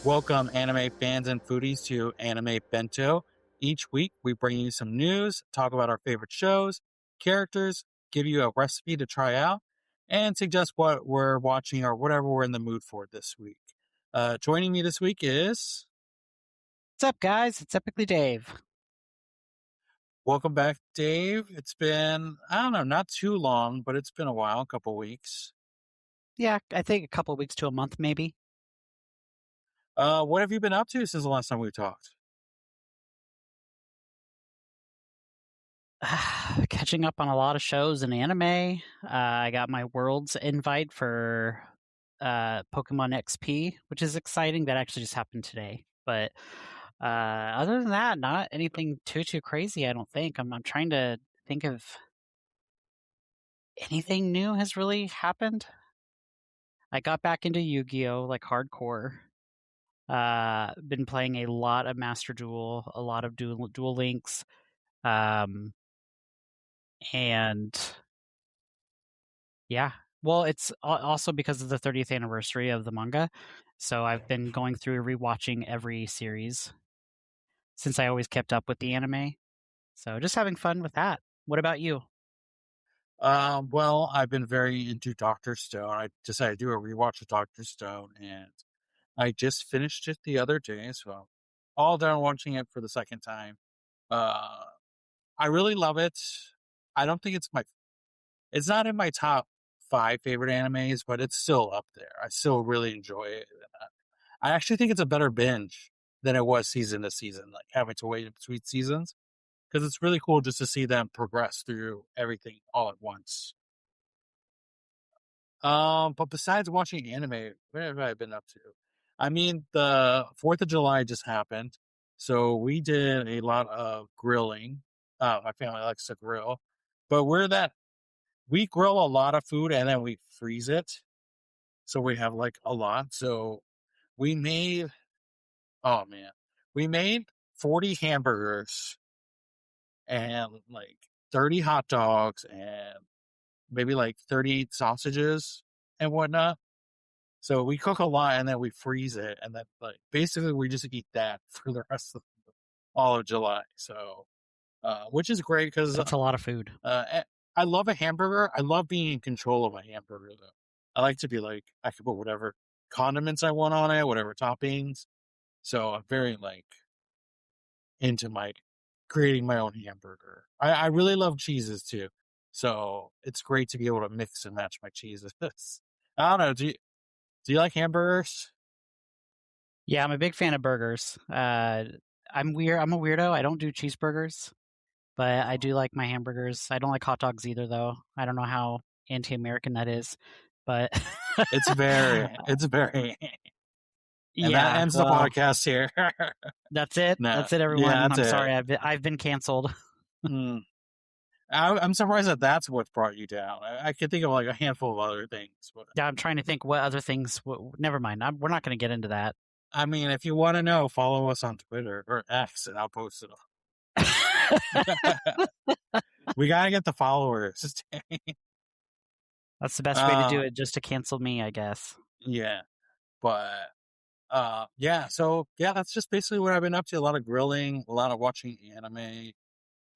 Welcome, anime fans and foodies, to Anime Bento. Each week, we bring you some news, talk about our favorite shows, characters, give you a recipe to try out, and suggest what we're watching or whatever we're in the mood for this week. Joining me this week is... What's up, guys? It's Epically Dave. Welcome back, Dave. It's been, I don't know, not too long, but it's been a while, a couple weeks. Yeah, I think a couple of weeks to a month, maybe. What have you been up to since the last time we talked? Catching up on a lot of shows and anime. I got my Worlds invite for Pokemon XP, which is exciting. That actually just happened today. But other than that, not anything too crazy, I don't think. I'm trying to think of anything new has really happened. I got back into Yu-Gi-Oh! Like hardcore. Been playing a lot of Master Duel, a lot of Duel Links. And yeah, well, it's also because of the 30th anniversary of the manga. So I've been going through rewatching every series since I always kept up with the anime. So just having fun with that. What about you? Well, I've been very into Dr. Stone. I decided to do a rewatch of Dr. Stone, and I just finished it the other day, so I'm all done watching it for the second time. I really love it. I don't think it's not in my top 5 favorite animes, but it's still up there. I still really enjoy it. I actually think it's a better binge than it was season to season, like having to wait in between seasons, because it's really cool just to see them progress through everything all at once. But besides watching anime, what have I been up to? I mean, the 4th of July just happened, so we did a lot of grilling. My family likes to grill, but we grill a lot of food and then we freeze it, so we have like a lot. So we made, oh man, we made 40 hamburgers and like 30 hot dogs and maybe like 30 sausages and whatnot. So we cook a lot and then we freeze it, and then like basically we just eat that for the rest of all of July. So, which is great because That's a lot of food. I love a hamburger. I love being in control of a hamburger though. I like to be like I can put whatever condiments I want on it, whatever toppings. So I'm very like into my creating my own hamburger. I really love cheeses too. So it's great to be able to mix and match my cheeses. I don't know. Do you like hamburgers? Yeah, I'm a big fan of burgers. I'm weird. I'm a weirdo. I don't do cheeseburgers, but I do like my hamburgers. I don't like hot dogs either, though. I don't know how anti-American that is, but It's very, and that yeah. ends the Well, podcast here. that's it. No, That's it, yeah, everyone. that's I'm it. sorry. I've been canceled. Mm. I'm surprised that that's what brought you down. I could think of like a handful of other things, but Yeah, I'm trying to think what other things. Never mind. We're not going to get into that. I mean, if you want to know, follow us on Twitter or X, and I'll post it all. We gotta get the followers. That's the best way to do it, just to cancel me, I guess. Yeah, but yeah. So yeah, that's just basically what I've been up to. A lot of grilling, a lot of watching anime.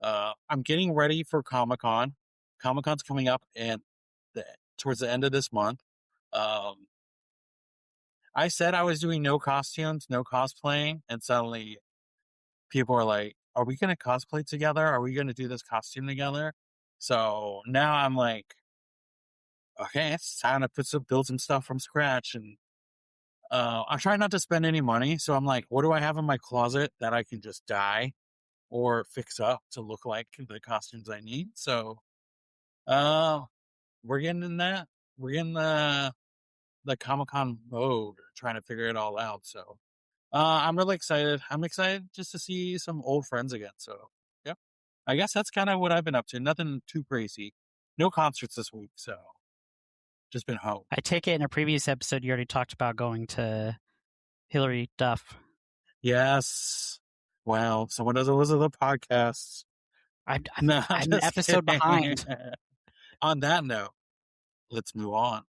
I'm getting ready for Comic-Con. Comic-Con's coming up and towards the end of this month. I said I was doing no costumes, no cosplaying, and suddenly people are like, "Are we going to cosplay together? Are we going to do this costume together?" So now I'm like, "Okay, it's time to build some stuff from scratch." And I'm trying not to spend any money, so I'm like, "What do I have in my closet that I can just dye or fix up to look like the costumes I need?" So, we're getting in that. We're in the Comic-Con mode, trying to figure it all out. So, I'm really excited. I'm excited just to see some old friends again. So, yeah, I guess that's kind of what I've been up to. Nothing too crazy. No concerts this week, so just been home. I take it in a previous episode you already talked about going to Hillary Duff. Yes. Well, someone doesn't listen to the podcasts. I'm No, I'm an episode kidding. behind. On that note, let's move on.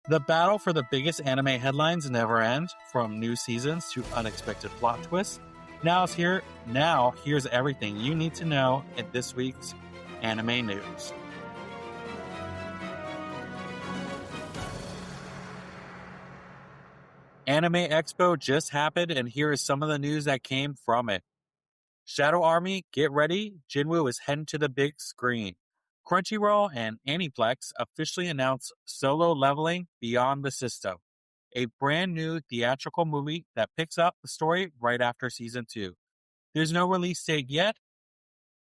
The battle for the biggest anime headlines never ends, from new seasons to unexpected plot twists. Now here's everything you need to know in this week's anime news. Anime Expo just happened, and here is some of the news that came from it. Shadow Army, get ready. Jinwoo is heading to the big screen. Crunchyroll and Aniplex officially announced Solo Leveling Beyond the System, a brand new theatrical movie that picks up the story right after season 2. There's no release date yet,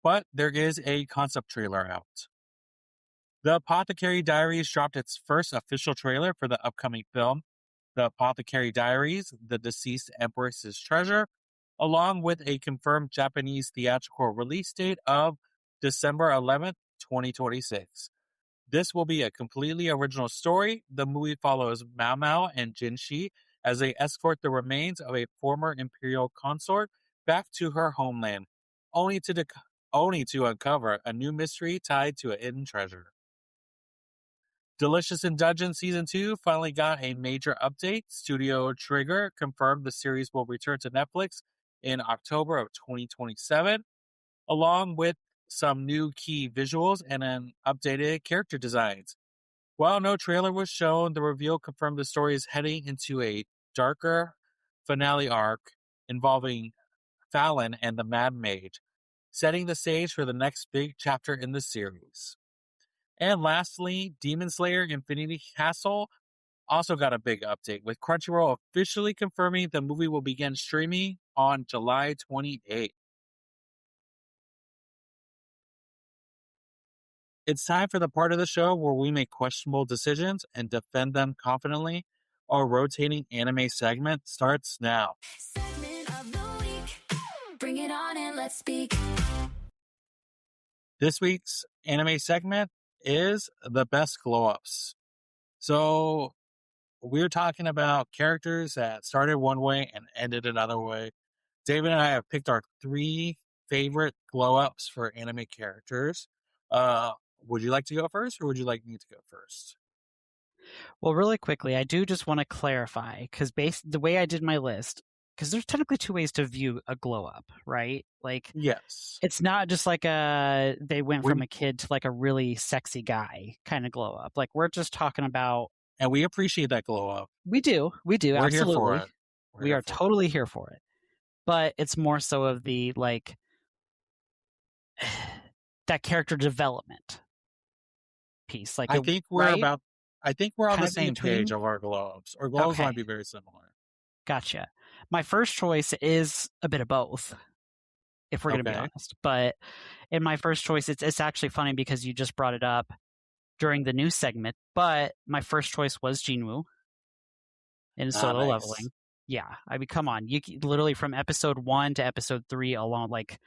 but there is a concept trailer out. The Apothecary Diaries dropped its first official trailer for the upcoming film, The Apothecary Diaries, The Deceased Empress's Treasure, along with a confirmed Japanese theatrical release date of December 11th, 2026. This will be a completely original story. The movie follows Mao Mao and Jinshi as they escort the remains of a former imperial consort back to her homeland, only to uncover a new mystery tied to a hidden treasure. Delicious in Dungeon Season 2 finally got a major update. Studio Trigger confirmed the series will return to Netflix in October of 2027, along with some new key visuals and an updated character designs. While no trailer was shown, the reveal confirmed the story is heading into a darker finale arc involving Fallon and the Mad Mage, setting the stage for the next big chapter in the series. And lastly, Demon Slayer Infinity Castle also got a big update, with Crunchyroll officially confirming the movie will begin streaming on July 28th. It's time for the part of the show where we make questionable decisions and defend them confidently. Our rotating anime segment starts now. Segment of the week. Bring it on and let's speak. This week's anime segment is the best glow-ups. So we're talking about characters that started one way and ended another way. David and I have picked our 3 favorite glow-ups for anime characters. Would you like to go first, or would you like me to go first? Well, really quickly, I do just want to clarify, because the way I did my list, because there's technically 2 ways to view a glow up, right? Like, Yes. it's not just like they went from a kid to like a really sexy guy kind of glow up. Like, we're just talking about. And we appreciate that glow up. We do, We're here for absolutely. it. We are totally here for it. But it's more so of the like that character development piece. Like, I think we're right? on Kind the of in same page between. of our glow-ups. Our glow-ups Okay. might be very similar. Gotcha. My first choice is a bit of both, if we're going to be Okay. honest. But in my first choice, it's actually funny because you just brought it up during the news segment. But my first choice was Jinwoo in Solo Nice. Leveling. Yeah, I mean, come on, you literally from episode 1 to episode 3 alone, like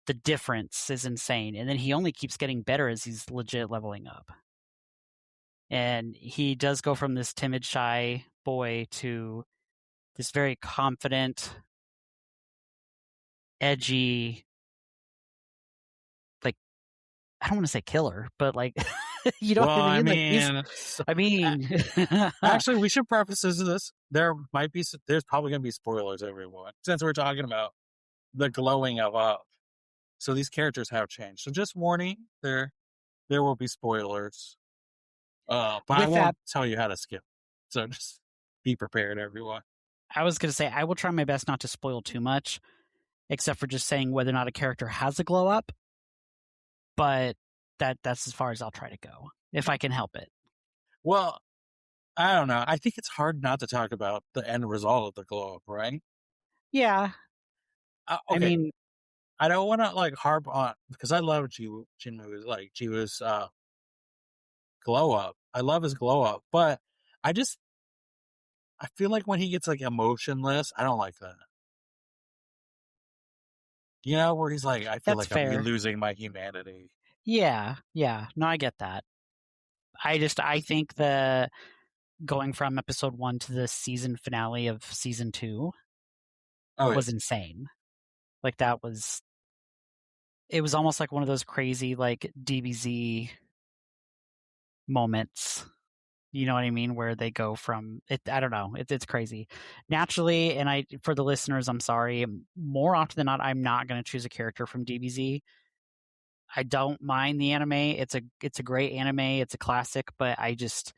the difference is insane. And then he only keeps getting better as he's legit leveling up. And he does go from this timid, shy boy to this very confident, edgy, like, I don't want to say killer, but like, you know Well, what I mean? I mean, actually, we should preface this. There's probably going to be spoilers, everyone, since we're talking about the glowing of up. So these characters have changed. So just warning, there will be spoilers. But I won't tell you how to skip. So just be prepared, everyone. I was going to say, I will try my best not to spoil too much, except for just saying whether or not a character has a glow up. But that's as far as I'll try to go, if I can help it. Well, I don't know. I think it's hard not to talk about the end result of the glow up, right? Yeah. Okay. I mean, I don't want to like harp on, because I love Jinwoo's like Jiwoo's glow up. I love his glow up, but I feel like when he gets like emotionless, I don't like that. You know, where he's like, I feel that's like I'm fair. losing my humanity. Yeah. No, I get that. I think the going from episode 1 to the season finale of season 2 was insane. Like, it was almost like one of those crazy like DBZ moments You know what I mean? Where they go from it. I don't know. It's crazy. Naturally, and for the listeners, I'm sorry. More often than not, I'm not going to choose a character from DBZ. I don't mind the anime. It's a great anime. It's a classic, but I So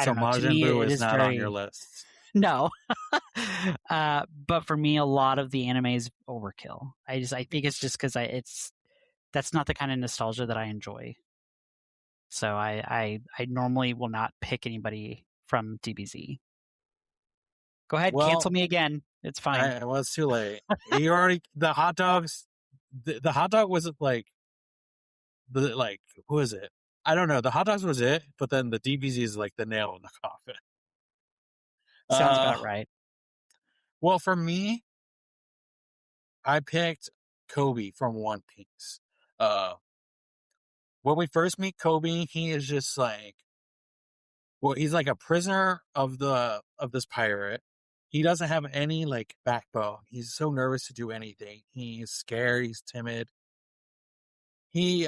don't know. To Majin me, Buu it is is not on your very list. no. But for me, a lot of the anime is overkill. I think it's just because that's not the kind of nostalgia that I enjoy. So I normally will not pick anybody from DBZ. Go ahead, cancel Well, me again. It's fine. it was too late. You already the hot dogs. The hot dog wasn't like who is it? I don't know. The hot dogs was it, but then the DBZ is like the nail in the coffin. Sounds Uh, about right. well, for me, I picked Kobe from One Piece. Uh, when we first meet Kobe, he is just like, well, he's like a prisoner of this pirate. He doesn't have any like backbone. He's so nervous to do anything. He's scared. He's timid. He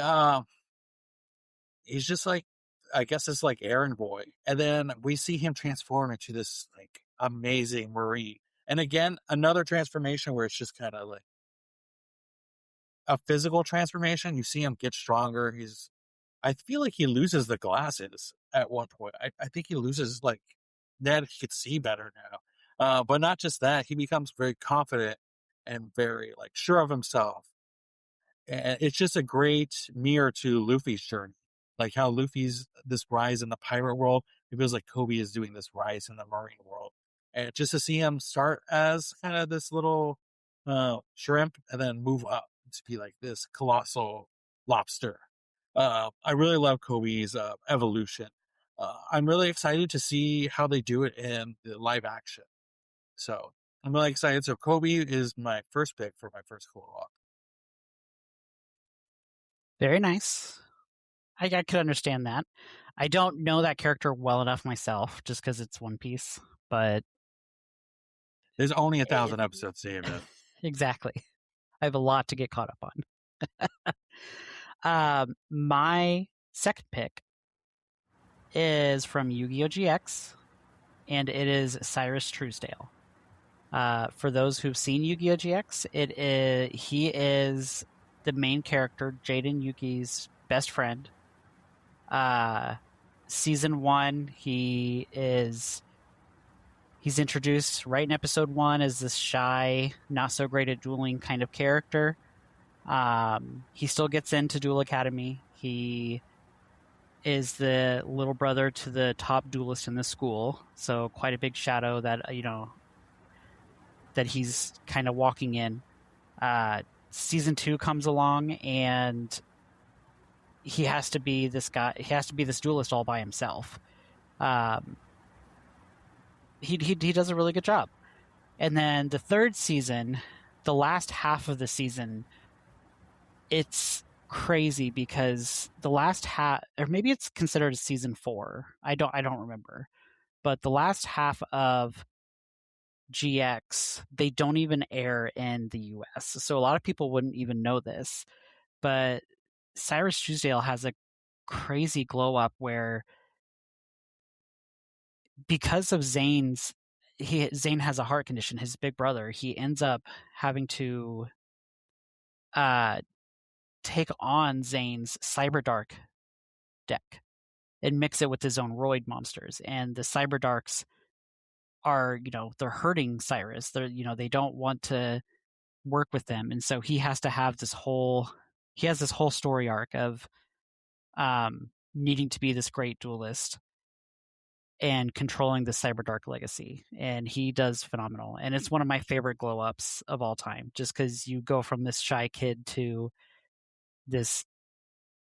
he's just like, I guess it's like errand boy. And then we see him transform into this like amazing Marine. And again, another transformation where it's just kind of like a physical transformation. You see him get stronger. I feel like he loses the glasses at one point. I think he loses like that. He could see better now. But not just that, he becomes very confident and very like sure of himself. And it's just a great mirror to Luffy's journey. Like how Luffy's this rise in the pirate world, it feels like Kobe is doing this rise in the marine world. And just to see him start as kind of this little shrimp and then move up to be like this colossal lobster. I really love Kobe's evolution. I'm really excited to see how they do it in the live action. So I'm really excited. So Kobe is my first pick for my first co-op. Very nice. I could understand that. I don't know that character well enough myself, just because it's One Piece. But There's only it, 1,000 episodes, David. exactly, I have a lot to get caught up on. My second pick is from Yu-Gi-Oh! GX, and it is Cyrus Truesdale. For those who've seen Yu-Gi-Oh! GX, he is the main character, Jaden Yuki's best friend. Season 1, he's introduced right in episode 1 as this shy, not so great at dueling kind of character. He still gets into Duel Academy. He is the little brother to the top duelist in the school, so quite a big shadow that that he's kind of walking in. Season 2 comes along, and he has to be this guy. He has to be this duelist all by himself. He does a really good job. And then the third season, the last half of the season, it's crazy because the last half, or maybe it's considered a season 4. I don't remember. But the last half of GX, they don't even air in the US. So a lot of people wouldn't even know this. But Cyrus Truesdale has a crazy glow up where, because of Zane has a heart condition, his big brother, he ends up having to take on Zane's Cyberdark deck and mix it with his own Roid monsters. And the Cyberdarks are, they're hurting Cyrus. They don't want to work with them. And so he has to have this whole story arc of needing to be this great duelist and controlling the Cyberdark legacy. And he does phenomenal. And it's one of my favorite glow ups of all time, just because you go from this shy kid to this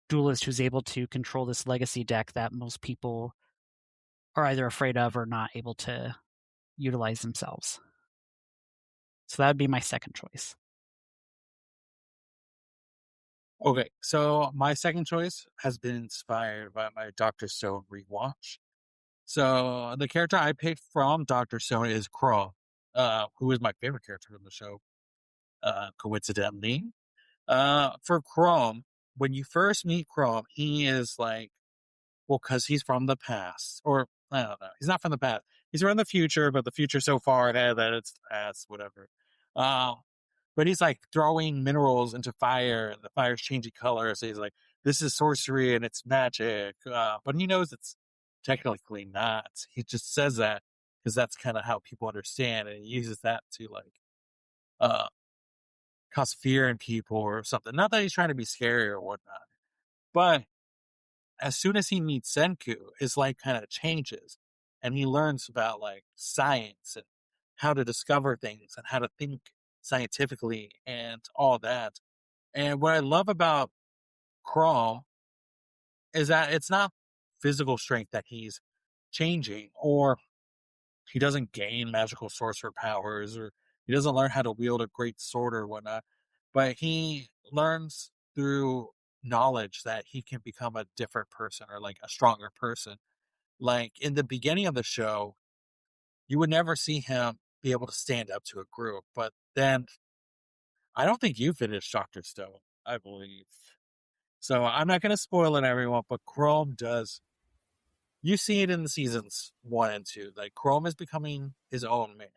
duelist who's able to control this legacy deck that most people are either afraid of or not able to utilize themselves. So that would be my second choice. Okay, so my second choice has been inspired by my Dr. Stone rewatch. So the character I picked from Dr. Stone is Crow, who is my favorite character in the show, coincidentally. For Chrome, when you first meet Chrome, he is like, well, because he's from the past, or I don't know, he's not from the past. He's from the future, but the future's so far ahead that it's the past, whatever. Uh, but he's like throwing minerals into fire, and the fire's changing color. So he's like, "This is sorcery and it's magic," but he knows it's technically not. He just says that because that's kind of how people understand, and he uses that to like uh, cause fear in people or something. Not that he's trying to be scary or whatnot, but as soon as he meets Senku, his life kind of changes, and he learns about like science and how to discover things and how to think scientifically and all that. And what I love about Crawl is that it's not physical strength that he's changing, or he doesn't gain magical sorcerer powers, or he doesn't learn how to wield a great sword or whatnot, but he learns through knowledge that he can become a different person or like a stronger person. Like in the beginning of the show, you would never see him be able to stand up to a group, but then I don't think you finished Dr. Stone, I believe. So I'm not going to spoil it, everyone, but Chrome does. You see it in the seasons 1 and 2. Like Chrome is becoming his own man,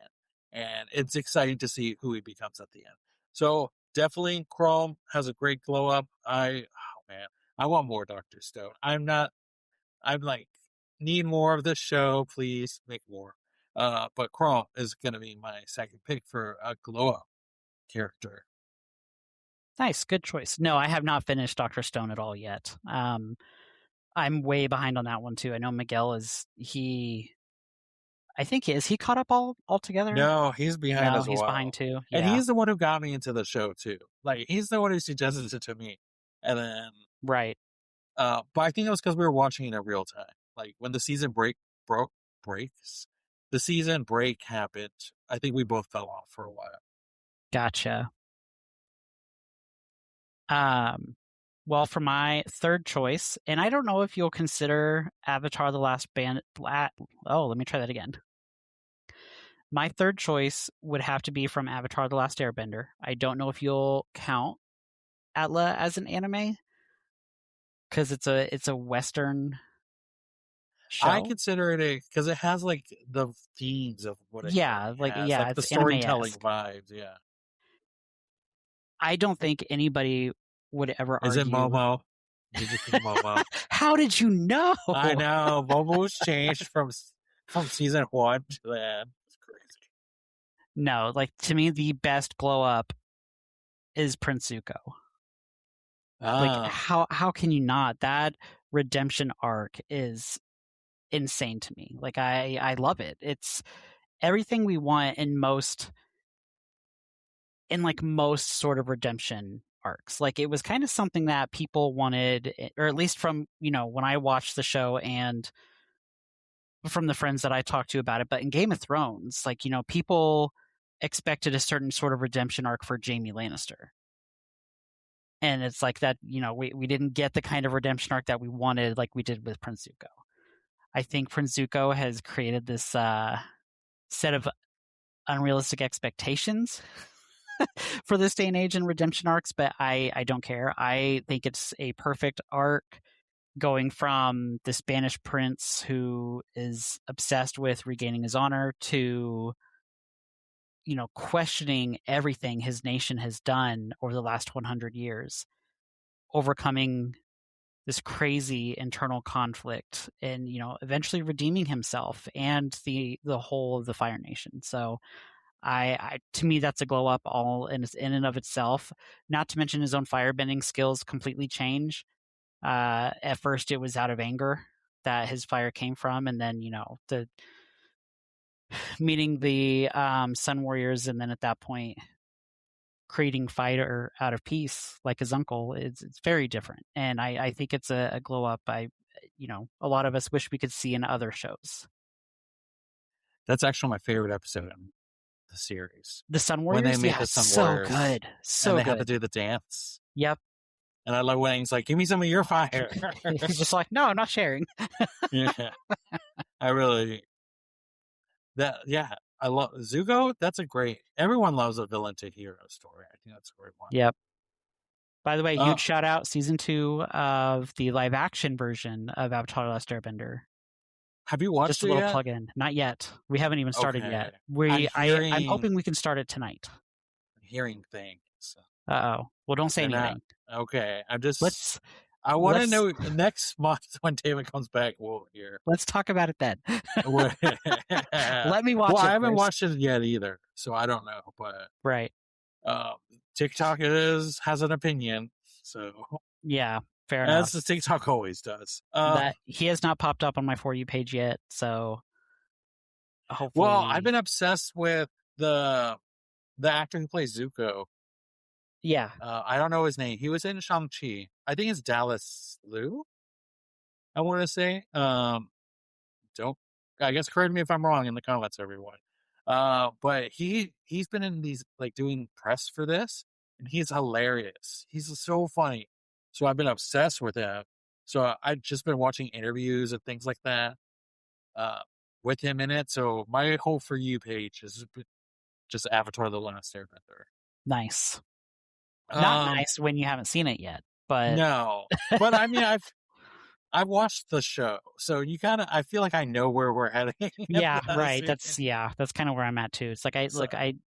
and it's exciting to see who he becomes at the end. So definitely, Chrome has a great glow up. Oh man, I want more Doctor Stone. I'm not. I'm like need more of this show. Please make more. But Chrome is gonna be my second pick for a glow up character. Nice, good choice. No, I have not finished Dr. Stone at all yet. I'm way behind on that one too. I know Miguel is I think is he caught up altogether? No, he's behind No, as he's behind well. too. And Yeah. he's the one who got me into the show too. Like he's the one who suggested it to me. And then Right. but I think it was because we were watching it in real time. Like when the season breaks, the season break happened. I think we both fell off for a while. Gotcha. Well, for my third choice, and I don't know if you'll consider Avatar: The Last Band. Oh, let me try that again. My third choice would have to be from Avatar: The Last Airbender. I don't know if you'll count Atla as an anime because it's a Western I show. consider it because it has like the themes of what an Yeah, anime like has, yeah, like the it's storytelling anime-esque. vibes. Yeah, I don't think anybody would ever is it argue. Momo? Did you pick Momo? How did you know? I know Momo's changed from season 1 to the end. It's crazy. No, like to me, the best glow up is Prince Zuko. Like Ah, how can you not? That redemption arc is insane to me. Like I love it. It's everything we want in like most sort of redemption arcs. Like it was kind of something that people wanted, or at least from, when I watched the show and from the friends that I talked to about it. But in Game of Thrones, like, people expected a certain sort of redemption arc for Jaime Lannister. And it's like that, we didn't get the kind of redemption arc that we wanted, like we did with Prince Zuko. I think Prince Zuko has created this set of unrealistic expectations for this day and age in redemption arcs, but I don't care. I think it's a perfect arc going from the Spanish prince who is obsessed with regaining his honor to, questioning everything his nation has done over the last 100 years, overcoming this crazy internal conflict and eventually redeeming himself and the whole of the Fire Nation. So I to me that's a glow up all in and of itself. Not to mention his own firebending skills completely change. At first it was out of anger that his fire came from, and then the meeting the Sun Warriors, and then at that point creating fire out of peace like his uncle, it's very different, and I think it's a glow up a lot of us wish we could see in other shows. that's actually my favorite episode in the series. The Sun When they Warriors, meet yeah, the Sun so Warriors good, and so they have to good. do the dance. Yep. And I love when he's like, "Give me some of your fire." He's just like, no, I'm not sharing. Yeah, I really yeah. I love Zuko. That's a great. Everyone loves a villain to hero story. I think that's a great one. Yep. By the way, Uh, huge shout out season 2 of the live action version of Avatar: The Last Airbender. have you watched Just a it little yet? plug in. Not yet. We haven't even started Okay. yet. I'm I'm hearing hoping we can start it tonight. things. Uh-oh. Well, don't say They're not anything. okay. Let's I want to let's know next month when David comes back. We'll hear. let's talk about it then. well, Let me watch I it haven't first. watched it yet either, so I don't know. But Right. TikTok has an opinion, so Yeah, fair as enough. the TikTok always does. That he has not popped up on my For You page yet, so Well, I've hopefully. been obsessed with the actor who plays Zuko. Yeah. I don't know his name. He was in Shang-Chi. I think it's Dallas Liu. I want to say. Don't. I guess correct me if I'm wrong in the comments, everyone. But he's been in these like doing press for this, and he's hilarious. He's so funny. So I've been obsessed with him. So I've just been watching interviews and things like that, uh, with him in it. So my whole For You page is just Avatar: The Last Airbender. Nice. Not Um, nice when you haven't seen it yet, but no, but I mean I've watched the show, so I feel like I know where we're heading. yeah, right. That's kind of where I'm at too. It's like So,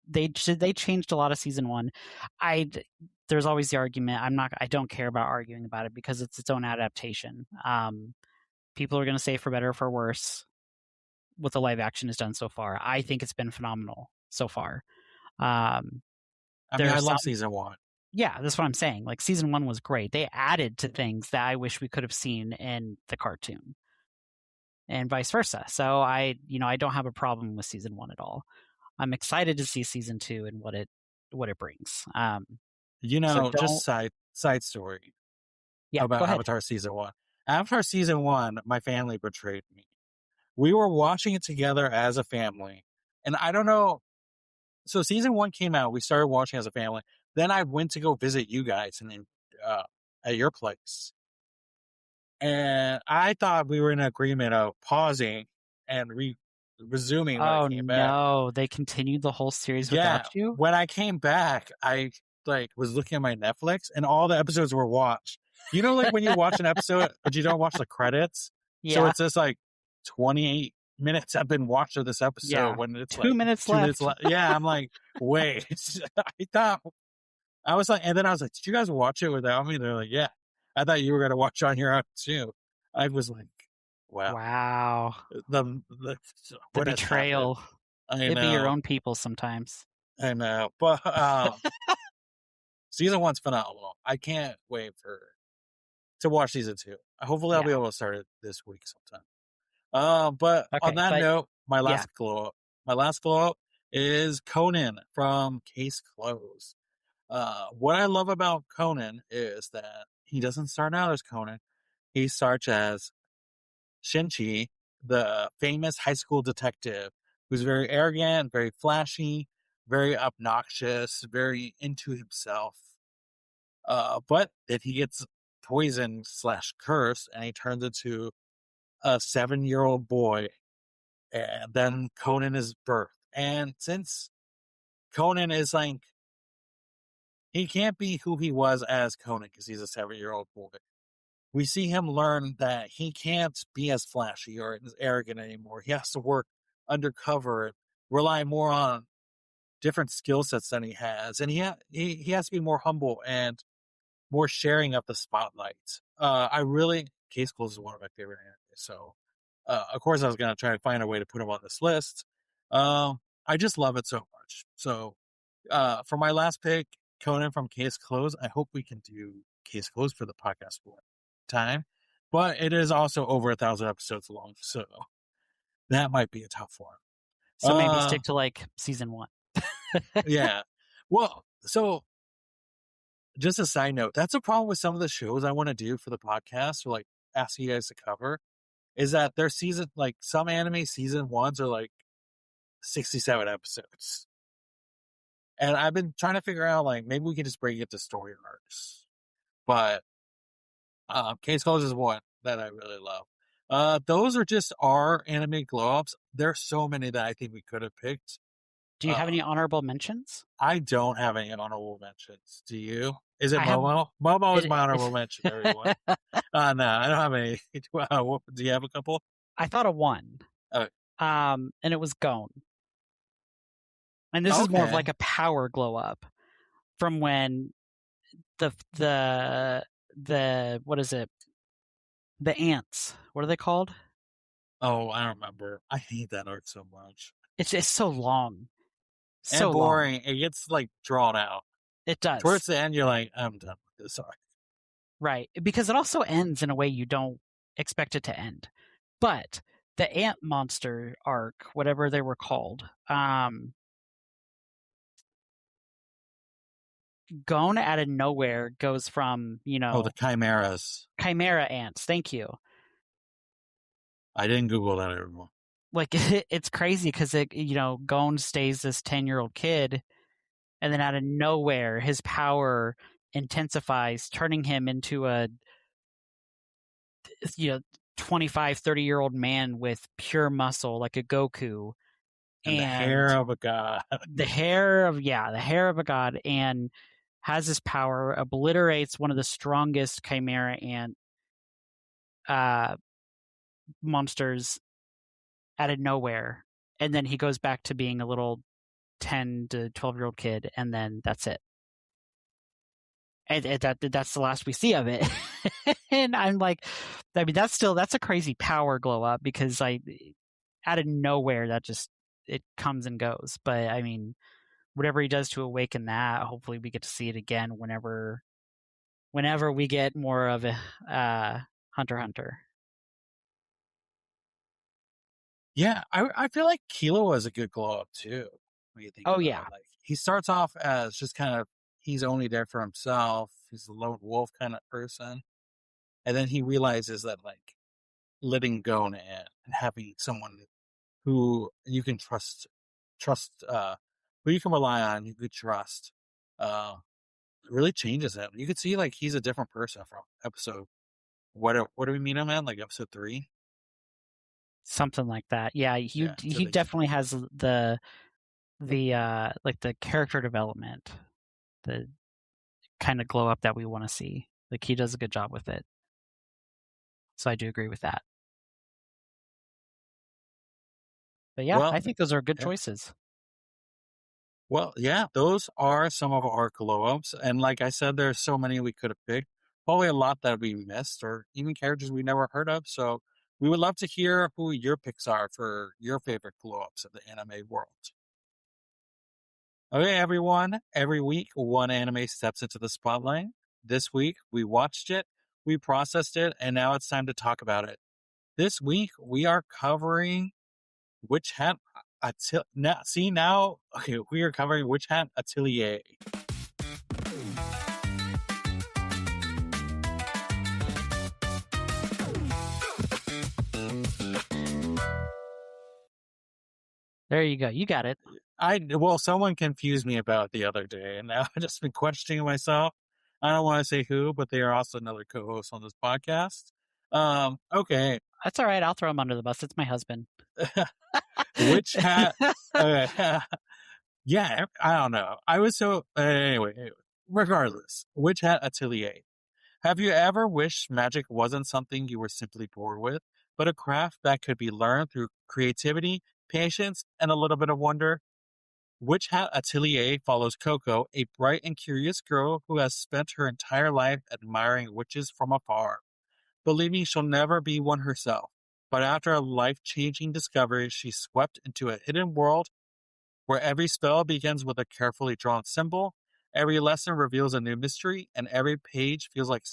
they changed a lot of season 1. There's always the argument. I don't care about arguing about it because it's its own adaptation. People are going to say for better or for worse what the live action has done so far. I think it's been phenomenal so far. I There mean, are I love some, season 1. yeah, that's what I'm saying. Like season 1 was great. They added to things that I wish we could have seen in the cartoon, and vice versa. So I don't have a problem with season 1 at all. I'm excited to see season 2 and what it brings. So Just don't. side story Yeah, about go ahead. Avatar season 1. Avatar season 1, my family betrayed me. We were watching it together as a family, and I don't know. So season 1 came out. We started watching as a family. Then I went to go visit you guys and uh, at your place. And I thought we were in agreement of pausing and resuming when I Oh came back. no, they continued the whole series Yeah, without you? when I came back, I was looking at my Netflix and all the episodes were watched. Like when you watch an episode but you don't watch the credits, so Yeah, it's just like 28 minutes have been watched of this episode yeah. when it's 2 like minutes 2 minutes left. left. Yeah, I'm like, wait, I thought I was like, and then I was like, did you guys watch it without me? They're like, yeah. I thought you were gonna watch on your own too. I was like, wow, Wow. the The what has happened? betrayal. I It be your know, own people sometimes. I know, but season 1's phenomenal. I can't wait to watch season 2. Hopefully, I'll Yeah. be able to start it this week sometime. But on Okay, that but note, yeah. my last glow up is Conan from Case Closed. What I love about Conan is that he doesn't start out as Conan. He starts as Shinchi, the famous high school detective, who's very arrogant, very flashy, very obnoxious, very into himself. But then he gets poisoned / cursed, and he turns into a 7-year-old boy. And then Conan is birthed. And since Conan is like, he can't be who he was as Conan because he's a 7-year-old boy. We see him learn that he can't be as flashy or as arrogant anymore. He has to work undercover and rely more on different skill sets than he has. And he has to be more humble and more sharing of the spotlight. Case Closed is one of my favorite animes. So, of course, I was going to try to find a way to put him on this list. I just love it so much. So, for my last pick, Conan from Case Closed, I hope we can do Case Closed for the podcast one time. But it is also over 1,000 episodes long. So, that might be a tough one. So maybe stick to like season 1. Yeah. Well, so just a side note, that's a problem with some of the shows I want to do for the podcast or like ask you guys to cover is that their season, like some anime season 1s are like 67 episodes. And I've been trying to figure out like maybe we can just break it to story arcs. But Case Closed is one that I really love. Those are just our anime glow ups. There's so many that I think we could have picked. Do you have any honorable mentions? I don't have any honorable mentions. Do you? Is it I have Momo? Momo is it. my honorable mention, everyone. No, I don't have any. Do you have a couple? I thought of one. Oh, And it was Gone. And this is more of okay. like a power glow up from when the what is it? The ants. What are they called? Oh, I don't remember. I hate that art so much. It's so long. And So long. boring. It gets like drawn out. It does. Towards the end, you're like, I'm done with this art. Right. Because it also ends in a way you don't expect it to end. But the ant monster arc, whatever they were called, Gone out of nowhere goes from, Oh, the chimeras. chimera ants. Thank you. I didn't Google that anymore. Like it's crazy because Gone stays this 10-year-old kid, and then out of nowhere, his power intensifies, turning him into a 25, 30-year-old man with pure muscle, like a Goku, And the and hair of a god. the hair of a god, and has this power, obliterates one of the strongest chimera ant monsters out of nowhere, and then he goes back to being a little 10 to 12-year-old kid, and then that's it. And that's the last we see of it. And I'm like, I mean, that's a crazy power glow up, because out of nowhere, that just, it comes and goes. But I mean, whatever he does to awaken that, hopefully we get to see it again whenever we get more of a Hunter x Hunter. Yeah, I feel like Kilo was a good glow up too. When you think about it. Like he starts off as just kind of, he's only there for himself. He's a lone wolf kind of person. And then he realizes that like letting go and having someone who you can trust, who you can rely on, you could trust, really changes him. You could see like he's a different person from episode, what do we meet him in? Like episode 3? Something like that. Yeah, he definitely has the like the character development, the kind of glow up that we want to see. Like he does a good job with it. So I do agree with that. But yeah, I think those are good choices. Well, yeah, those are some of our glow ups. And like I said, there's so many we could have picked. Probably a lot that we missed, or even characters we never heard of. So we would love to hear who your picks are for your favorite glow ups of the anime world. Okay, everyone. Every week, one anime steps into the spotlight. This week, we watched it, we processed it, and now it's time to talk about it. This week, we are covering Witch Hat Atelier. Okay, we are covering Witch Hat Atelier. There you go. You got it. Well, someone confused me about it the other day, and now I've just been questioning myself. I don't want to say who, but they are also another co-host on this podcast. Okay. That's all right. I'll throw him under the bus. It's my husband. Witch Hat. Yeah, I don't know. I was so anyway. Regardless, Witch Hat Atelier. Have you ever wished magic wasn't something you were simply born with, but a craft that could be learned through creativity, patience, and a little bit of wonder? Witch Hat Atelier follows Coco, a bright and curious girl who has spent her entire life admiring witches from afar, believing she'll never be one herself. But after a life-changing discovery, she's swept into a hidden world where every spell begins with a carefully drawn symbol, every lesson reveals a new mystery, and every page feels like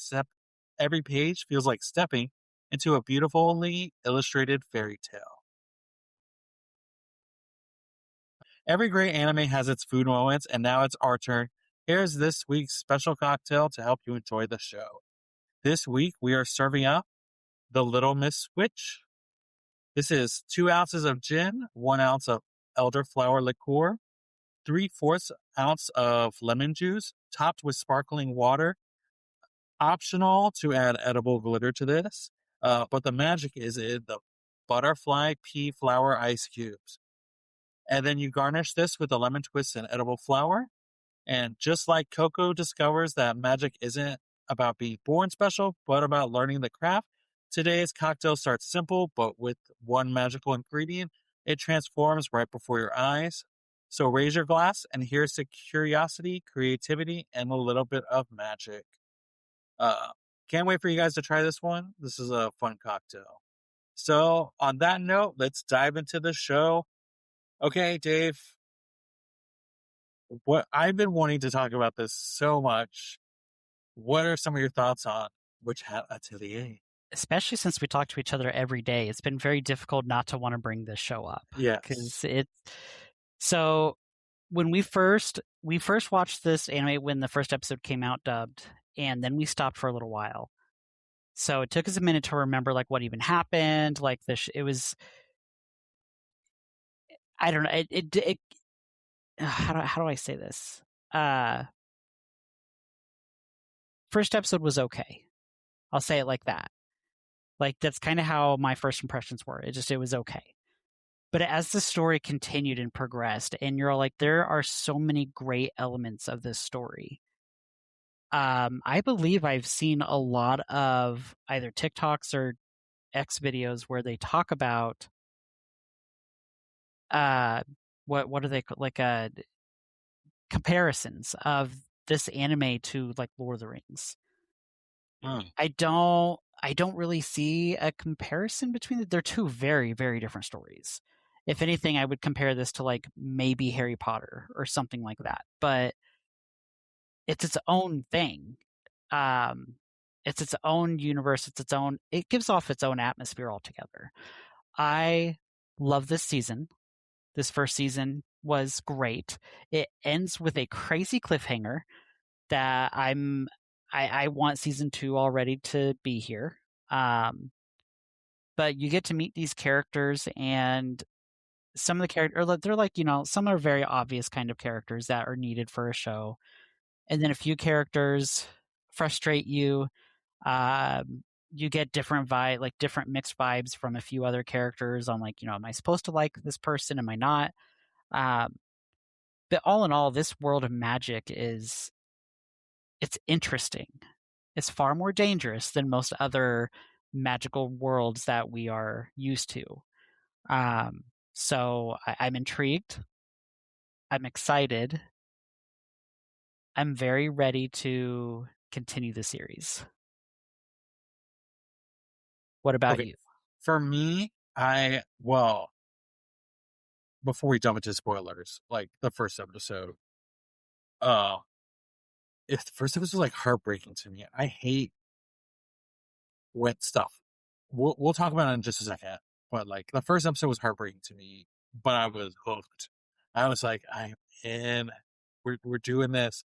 stepping into a beautifully illustrated fairy tale. Every great anime has its food moments, and now it's our turn. Here's this week's special cocktail to help you enjoy the show. This week, we are serving up the Little Miss Witch. This is 2 ounces of gin, 1 ounce of elderflower liqueur, 3/4 ounce of lemon juice, topped with sparkling water. Optional to add edible glitter to this, but the magic is in the butterfly pea flower ice cubes. And then you garnish this with a lemon twist and edible flower. And just like Coco discovers that magic isn't about being born special, but about learning the craft, today's cocktail starts simple, but with one magical ingredient, it transforms right before your eyes. So raise your glass and here's to curiosity, creativity, and a little bit of magic. Uh, can't wait for you guys to try this one. This is a fun cocktail. So, on that note, let's dive into the show. Okay, Dave, what I've been wanting to talk about this so much. What are some of your thoughts on Witch Hat Atelier? Especially since we talk to each other every day, it's been very difficult not to want to bring this show up. Yes. Because it's so when we first watched this anime when the first episode came out dubbed, and then we stopped for a little while. So it took us a minute to remember like what even happened. Like it was, I don't know. It how do I say this? First episode was okay. I'll say it like that. Like that's kind of how my first impressions were. It was okay. But as the story continued and progressed, and you're like, there are so many great elements of this story. I believe I've seen a lot of either TikToks or X videos where they talk about what are they like comparisons of this anime to like Lord of the Rings. I don't really see a comparison between them. They're two very, very different stories. If anything, I would compare this to like maybe Harry Potter or something like that. But it's its own thing. It's its own universe. It gives off its own atmosphere altogether. I love this season. This first season was great. It ends with a crazy cliffhanger that I want season 2 already to be here. But you get to meet these characters, and some of the characters, they're like, some are very obvious kind of characters that are needed for a show. And then a few characters frustrate you. You get different different mixed vibes from a few other characters on like, am I supposed to like this person? Am I not? But all in all, this world of magic it's interesting. It's far more dangerous than most other magical worlds that we are used to. So I'm intrigued. I'm excited. I'm very ready to continue the series. What about you? For me, before we jump into spoilers, like the first episode, if the first episode was like heartbreaking to me, I hate wet stuff. We'll talk about it in just a second. But like the first episode was heartbreaking to me, but I was hooked. I was like, I'm in. We're doing this.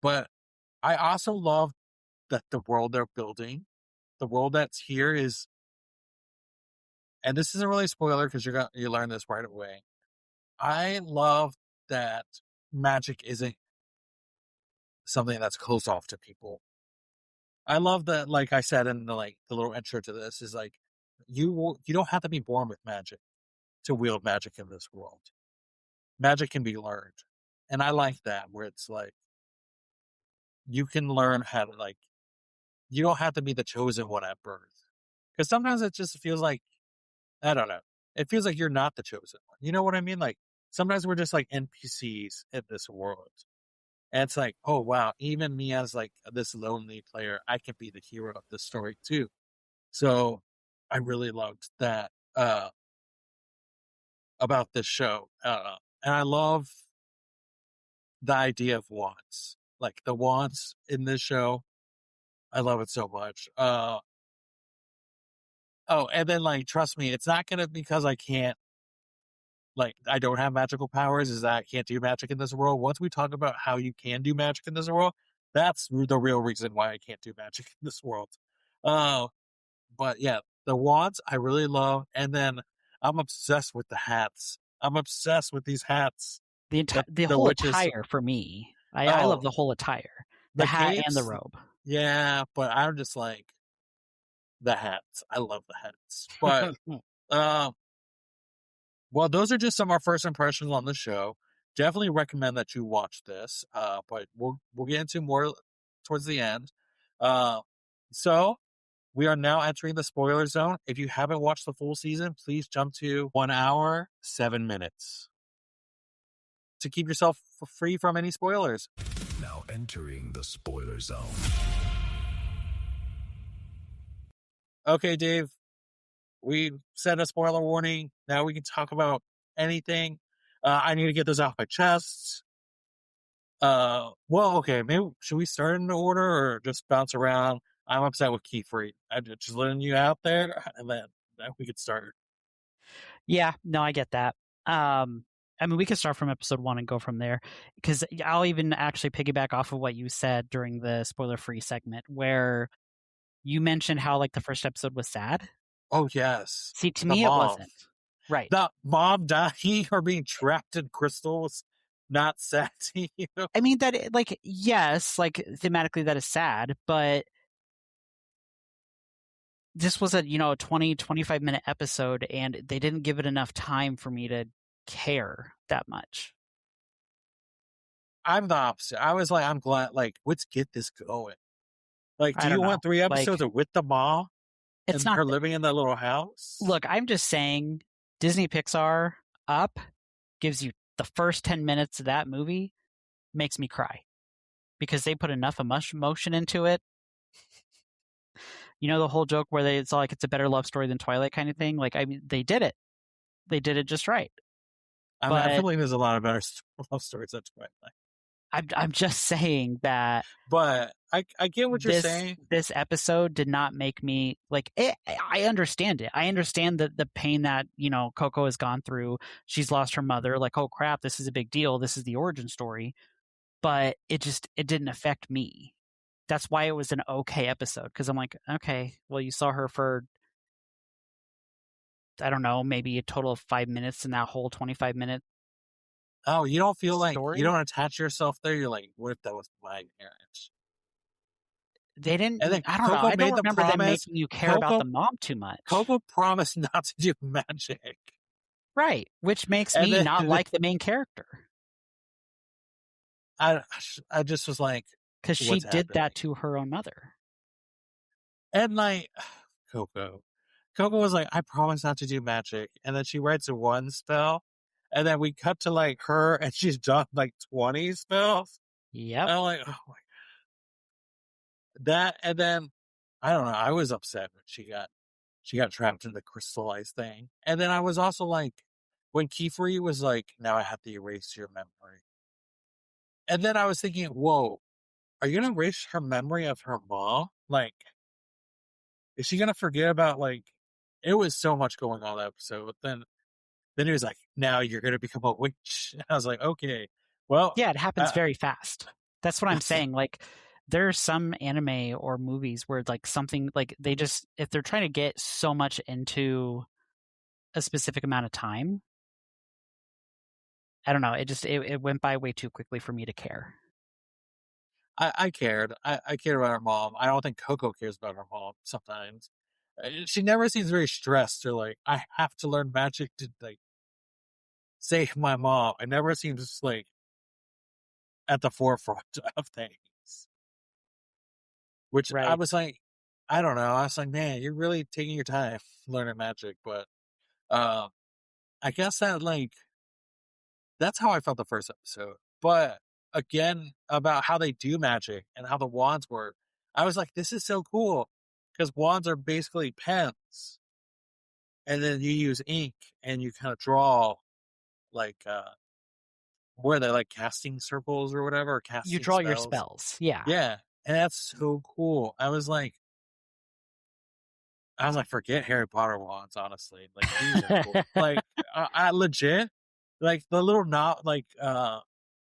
But I also love that the world they're building, the world that's here is, and this isn't really a spoiler because you learn this right away. I love that magic isn't something that's closed off to people. I love that, like I said in the little intro to this, is like you don't have to be born with magic to wield magic in this world. Magic can be learned, and I like that where it's like you can learn how to like you don't have to be the chosen one at birth because sometimes it just feels like I don't know. It feels like you're not the chosen one. You know what I mean? Like sometimes we're just like NPCs in this world. And it's like, oh wow, even me as like this lonely player, I can be the hero of this story too. So I really loved that about this show. And I love the idea of wands. Like the wands in this show. I love it so much. And then like trust me, it's not gonna because I can't like I don't have magical powers, is that I can't do magic in this world. Once we talk about how you can do magic in this world, that's the real reason why I can't do magic in this world. But yeah, the wands I really love, and then I'm obsessed with the hats. I'm obsessed with these hats. The The whole witches. attire for me. I love the whole attire, the hat and the capes. robe. Yeah, but I'm just like the hats. I love the hats, but Well, those are just some of our first impressions on the show. Definitely recommend that you watch this. But we'll get into more towards the end. Uh, so we are now entering the spoiler zone. If you haven't watched the full season, please jump to 1 hour, 7 minutes to keep yourself free from any spoilers. Now entering the spoiler zone. Okay, Dave, we set a spoiler warning. Now we can talk about anything. I need to get this off my chest. Well, okay, maybe should we start in order or just bounce around? I'm upset with Keyfree. I'm just letting you out there, and then we could start. Yeah, no, I get that. I mean, we could start from episode 1 and go from there, because I'll even actually piggyback off of what you said during the spoiler-free segment, where you mentioned how like the first episode was sad. Oh yes, See, to the me, it mom. wasn't. Right. The mom dying or being trapped in crystals, not sad to you. I mean, like, yes, like thematically that is sad, but this was a 20, 25-minute episode, and they didn't give it enough time for me to care that much. I'm the opposite. I was like, I'm glad. Like, let's get this going. Like, I do you don't know. want 3 episodes Like, of with the mom it's and not her living in that little house? Look, I'm just saying, Disney Pixar Up gives you the first 10 minutes of that movie makes me cry because they put enough emotion into it. You know, the whole joke where it's like it's a better love story than Twilight kind of thing. Like, I mean, they did it. They did it just right. I mean, I feel like there's a lot of better love stories than Twilight. I'm just saying that. But I get what you're saying. This episode did not make me like it. I understand it. I understand the pain that Coco has gone through. She's lost her mother. Like, oh crap, this is a big deal. This is the origin story. But it didn't affect me. That's why it was an okay episode, because I'm like, okay, well, you saw her for, I don't know, maybe a total of 5 minutes in that whole 25-minute. Oh, you don't feel like story? You don't attach yourself there. You're like, what if that was my parents? They didn't. And then I don't know. I don't remember them making you care about the mom too much. Coco promised not to do magic. Right, which makes me not like the main character. I just was like, because she did that to her own mother. And like Coco was like, I promise not to do magic, and then she writes a 1 spell, and then we cut to like her, and she's done like 20 spells. Yep. I'm like, oh my god, that, and then I don't know. I was upset when she got trapped in the crystallized thing, and then I was also like, when Keyfree was like, now I have to erase your memory. And then I was thinking, whoa, are you going to erase her memory of her mom? Like, is she going to forget about, like, it was so much going on that episode. Then he was like, now you're going to become a witch. And I was like, okay, well. Yeah, it happens very fast. That's what I'm saying. Like, there are some anime or movies where, like, something, like, they just, if they're trying to get so much into a specific amount of time, I don't know. It went by way too quickly for me to care. I cared. I cared about her mom. I don't think Coco cares about her mom sometimes. She never seems very stressed or like, I have to learn magic to like save my mom. It never seems like at the forefront of things. Which I was like, I don't know. I was like, man, you're really taking your time learning magic. But I guess that like, that's how I felt the first episode. But again, about how they do magic and how the wands work, I was like, this is so cool. Because wands are basically pens. And then you use ink and you kind of draw like where they like casting circles or whatever. Casting you draw spells. Your spells. Yeah. Yeah. And that's so cool. I was like, forget Harry Potter wands, honestly. Like these are cool. Like I legit, like the little knob, like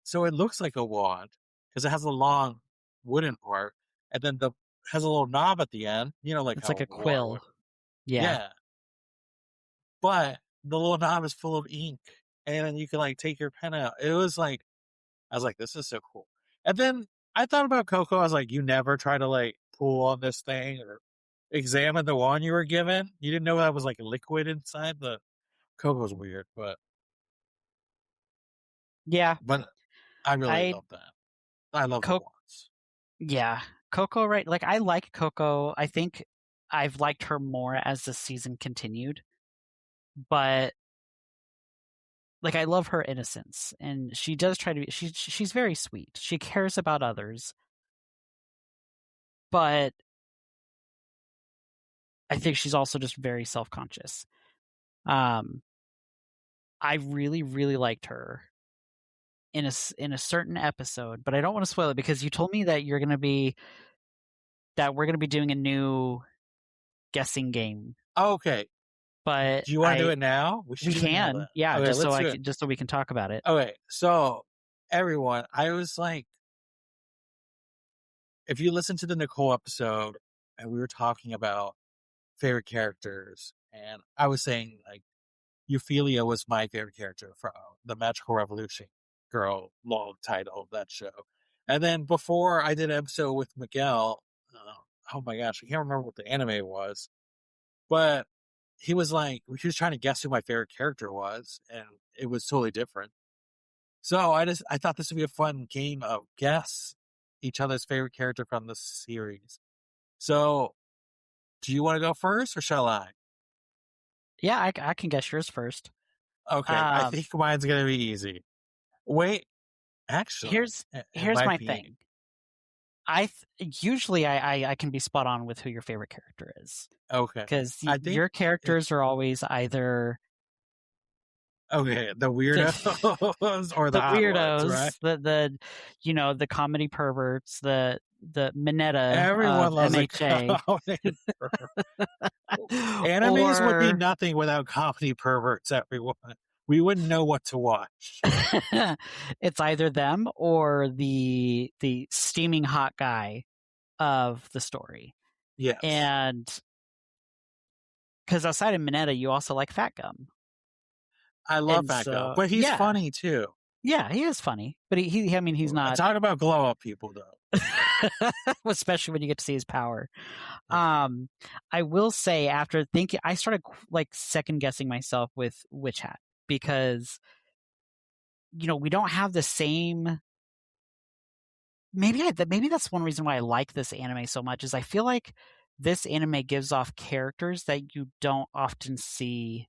so it looks like a wand because it has a long wooden part, and then has a little knob at the end. You know, like it's like a quill. Yeah. But the little knob is full of ink, and then you can like take your pen out. It was like, I was like, this is so cool. And then I thought about Coco. I was like, you never try to like pull on this thing or examine the wand you were given. You didn't know that was like liquid inside the Coco's weird, Yeah, but I really I love that. I love the Co- ones. yeah, Coco. Right, like I like Coco. I think I've liked her more as the season continued, but like I love her innocence, and she does try to be. She's very sweet. She cares about others, but I think she's also just very self conscious. Um, I really really liked her in a certain episode, but I don't want to spoil it because you told me that we're gonna be doing a new guessing game. Okay. But Do you want to do it now? We should we do it now then. can, yeah, Okay, let's do it. just so we can talk about it. Okay, so everyone, I was like, if you listen to the Nicole episode, and we were talking about favorite characters, and I was saying like Euphelia was my favorite character from the Magical Revolution girl long title of that show. And then before I did an episode with Miguel, oh my gosh, I can't remember what the anime was, but he was trying to guess who my favorite character was, and it was totally different. So I thought this would be a fun game of guess each other's favorite character from the series. So, do you want to go first, or shall I? Yeah, I can guess yours first. Okay, I think mine's gonna be easy. Wait, actually, it here's might my be. thing. Usually I can be spot on with who your favorite character is Okay, because I think your characters are always either the weirdos or the the hot ones, right? weirdos, the comedy perverts, the Minetta Everyone of loves a MHA, comedy pervert. Animes would be or nothing without comedy perverts, everyone. We wouldn't know what to watch. it's either them or the steaming hot guy of the story. Yes. And because outside of Minetta, you also like Fat Gum. I love And Fat Gum, so, but he's yeah. funny too. Yeah, he is funny, but I mean, he's not. Talk about glow up people, though. Especially when you get to see his power. Yeah. I will say after thinking, I started like second guessing myself with Witch Hat because, we don't have the same. Maybe that's one reason why I like this anime so much is I feel like this anime gives off characters that you don't often see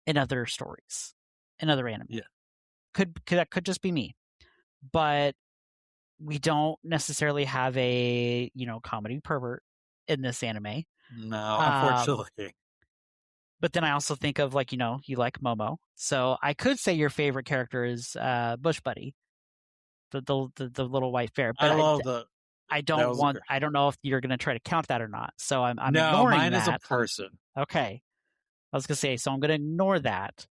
in other stories, in other anime. Yeah. That could just be me, but we don't necessarily have a comedy pervert in this anime. No, unfortunately. But then I also think of you like Momo, so I could say your favorite character is Bush Buddy, the little white bear. But I don't know if you're going to try to count that or not. So I'm no, ignoring mine that. is a person. Okay, I was going to say, so I'm going to ignore that.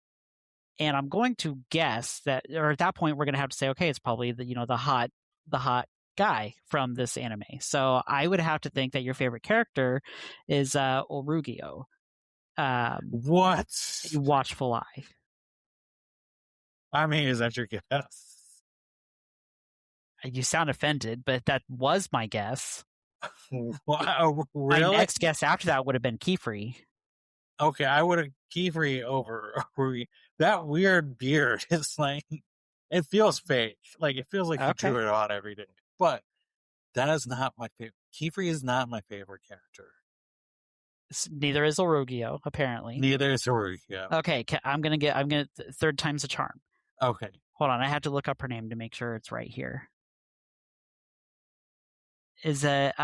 And I'm going to guess that, or at that point, we're going to have to say, okay, it's probably the hot guy from this anime. So I would have to think that your favorite character is Orugio. What? Watchful Eye. I mean, is that your guess? You sound offended, but that was my guess. Wow, really? My next guess after that would have been Kiefer. Okay, I would have Kiefer over that weird beard. It's like it feels fake. Like it feels like he drew it on every day. But that is not my favorite. Kiefer is not my favorite character. Neither is Orugio, apparently. Neither is Orugio. Okay, I'm gonna third time's a charm. Okay. Hold on, I have to look up her name to make sure it's right here. Is it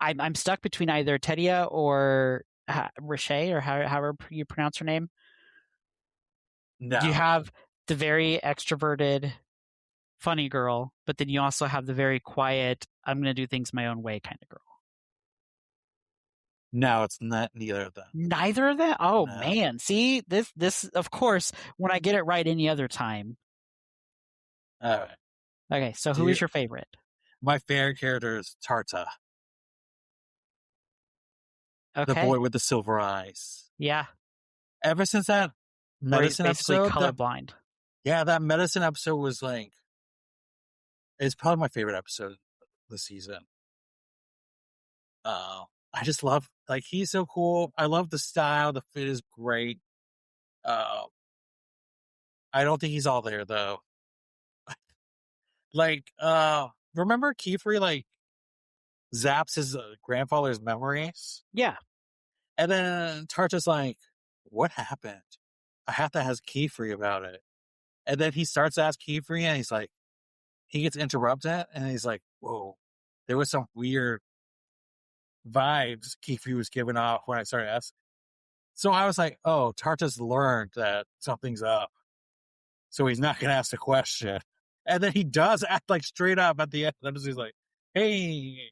I'm stuck between either Tedia or Riche, or however you pronounce her name. No. You have the very extroverted, funny girl, but then you also have the very quiet, I'm going to do things my own way kind of girl. No, it's not neither of them. Neither of them? Oh, no. Man. See, this, of course, when I get it right any other time. All right. Okay, so who is your favorite? My favorite character is Tarta. Okay. The boy with the silver eyes. Yeah. Ever since that medicine episode. Colorblind. That medicine episode was like, it's probably my favorite episode of the season. I just love Like, he's so cool. I love the style. The fit is great. I don't think he's all there though. Like, remember Kiefer like zaps his grandfather's memories, Yeah. and then Tarta's like, "What happened? I have to ask Kiefer about it." And then he starts to ask Kiefer, and he's like, he gets interrupted, and he's like, "Whoa, there was some weird vibes Kiefer was giving off when I started asking." So I was like, "Oh, Tarta's learned that something's up, so he's not going to ask the question." And then he does act like straight up at the end. And he's like, "Hey,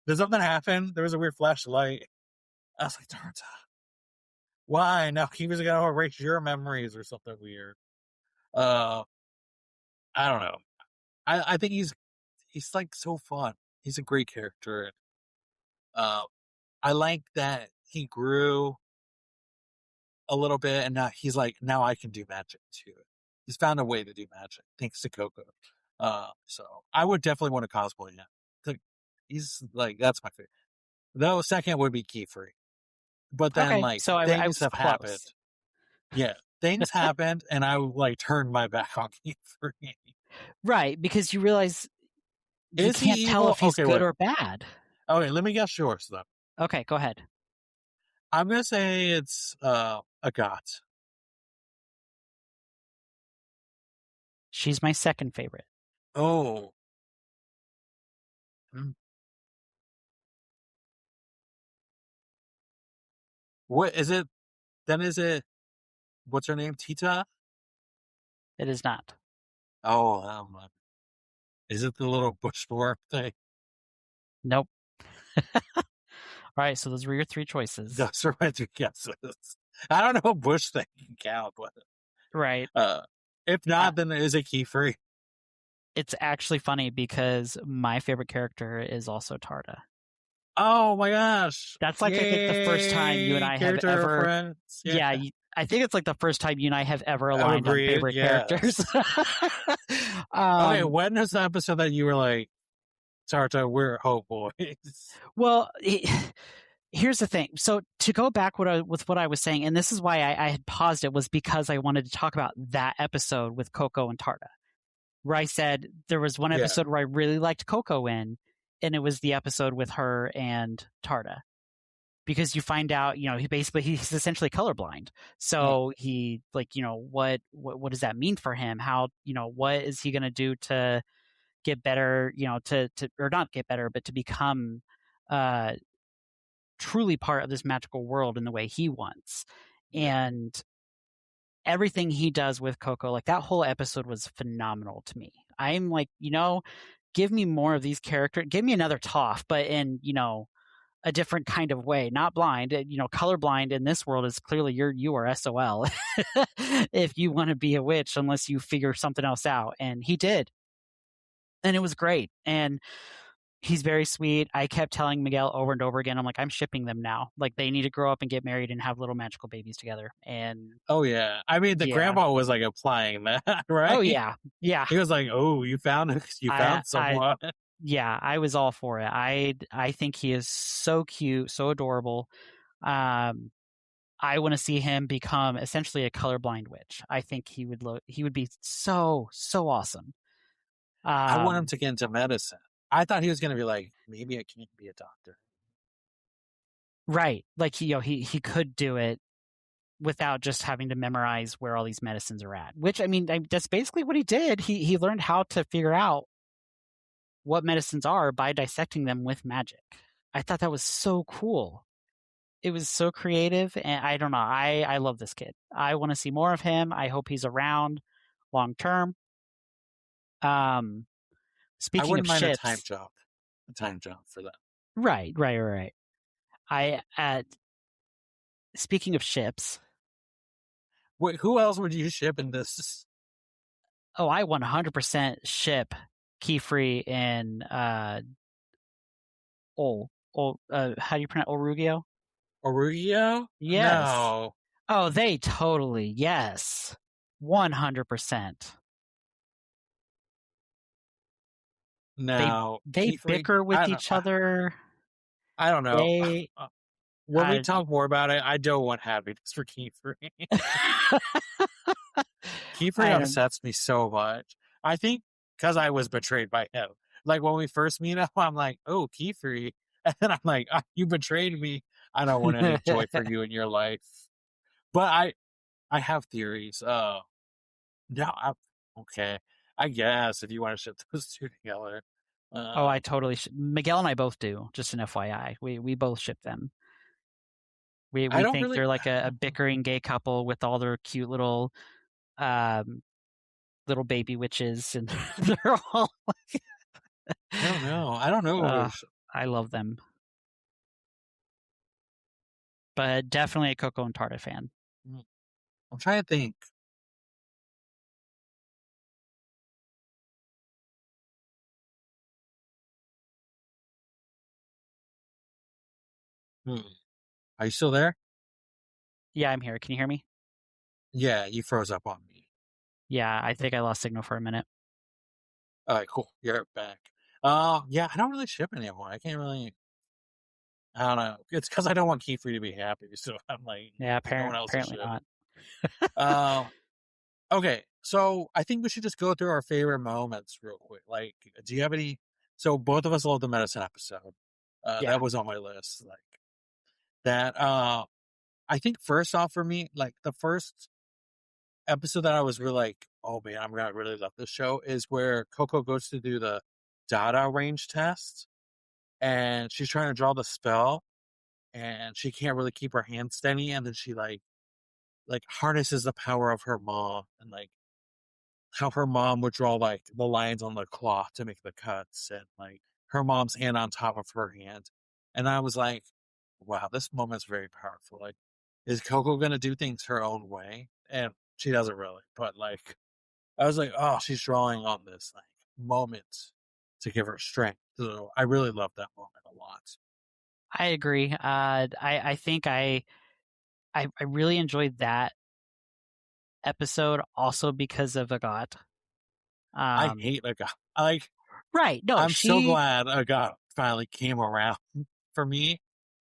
did something happen? There was a weird flashlight." I was like, "Tarta, why?" Now he was going to erase your memories or something weird. Uh, I don't know. I think he's like so fun. He's a great character. Uh, I like that he grew a little bit, and now he's like, now I can do magic too. He's found a way to do magic thanks to Coco. So I would definitely want to cosplay him. He's like, that's my favorite. Though second would be Kiefer, but then Okay. like So I things was have happened. close. Yeah, things happened, and I like turned my back on Kiefer. Right, because you realize you Is he can't tell evil? if he's Okay, good wait. or bad. Okay, let me guess yours though. Okay, go ahead. I'm gonna say it's a goth. She's my second favorite. Oh. Hmm. What is it? Then is it? What's her name? Tita? It is not. Oh, is it the little bushworm thing? Nope. All right, so those were your three choices. Those are my two guesses. I don't know if bush thing can count, but Right. if not, then is it key free? It's actually funny because my favorite character is also Tarta. Oh my gosh! That's like I think the first time you and I have Character ever. reference. Yeah, I think it's like the first time you and I have ever aligned on Agreed, favorite yes. characters. Okay, when was the episode that you were like, Tarta, we're hope boys? Well, here's the thing. So to go back with what I was saying, and this is why I had paused it, was because I wanted to talk about that episode with Coco and Tarta, where I said there was one Yeah. episode where I really liked Coco in, and it was the episode with her and Tarta. Because you find out, he's essentially colorblind. So he like, what does that mean for him? How, what is he going to do to get better, to or not get better, but to become truly part of this magical world in the way he wants. And everything he does with Coco, like that whole episode was phenomenal to me. I'm like, give me more of these characters. Give me another Toph, but in, a different kind of way, not blind. Colorblind in this world is clearly you are SOL if you want to be a witch, unless you figure something else out. And he did. And it was great. And he's very sweet. I kept telling Miguel over and over again, I'm like, I'm shipping them now. Like, they need to grow up and get married and have little magical babies together. And oh yeah, I mean the grandpa was like applying that, right? Oh yeah, yeah. He was like, "Oh, you found someone." Yeah, I was all for it. I think he is so cute, so adorable. I want to see him become essentially a colorblind witch. I think he would be so awesome. I want him to get into medicine. I thought he was going to be like, maybe I can't be a doctor. Right. Like he could do it without just having to memorize where all these medicines are at, which, I mean, that's basically what he did. He learned how to figure out what medicines are by dissecting them with magic. I thought that was so cool. It was so creative, and I don't know. I love this kid. I want to see more of him. I hope he's around long term. Speaking I wouldn't of mind ships, a time jump for that. Right. Speaking of ships. Wait, who else would you ship in this? Oh, I 100% ship Keyfree and how do you pronounce Orugio? Orugio? Yes. No. Oh, they totally, yes. 100%. No. They bicker with each other. I don't know. when we talk more about it, I don't want happiness for Kiefer. Kiefer I don't. upsets me so much. I think because I was betrayed by him. Like when we first meet him, I'm like, "Oh, Kiefer," and then I'm like, "You betrayed me. I don't want any joy for you in your life." But I have theories. No, okay. I guess if you want to ship those two together. Oh, Uh, I totally. Miguel and I both do. Just an FYI, we both ship them. We I we don't think really. they're like a bickering gay couple with all their cute um, little baby witches, and they're all. I don't know. I don't know. I love them, but definitely a Coco and Tarta fan. I'm trying to think. Hmm. Are you still there? Yeah, I'm here. Can you hear me? Yeah, you froze up on me. Yeah, I think I lost signal for a minute. All right, cool. You're back. Yeah, I don't really ship anyone. I can't really. I don't know. It's because I don't want Kiefer to be happy, so I'm like, Yeah, there's no one else to apparently ship. not. Um, okay, so I think we should just go through our favorite moments real quick. Like, do you have any? So both of us love the medicine episode. Yeah, That was on my list. Like that. I think first off for me, like the first episode that I was really like, oh man, I'm gonna really love this show is where Coco goes to do the data range test, and she's trying to draw the spell, and she can't really keep her hand steady, and then she like harnesses the power of her mom, and like how her mom would draw like the lines on the cloth to make the cuts, and like her mom's hand on top of her hand. And I was like, wow, this moment's very powerful. Like, is Coco gonna do things her own way? And she doesn't really, but like I was like, oh, she's drawing on this like moment to give her strength. So I really love that moment a lot. I agree. I think I really enjoyed that episode also because of Agat. I Um, hate Agat. Like, right. No, I'm so she. glad Agat finally came around for me.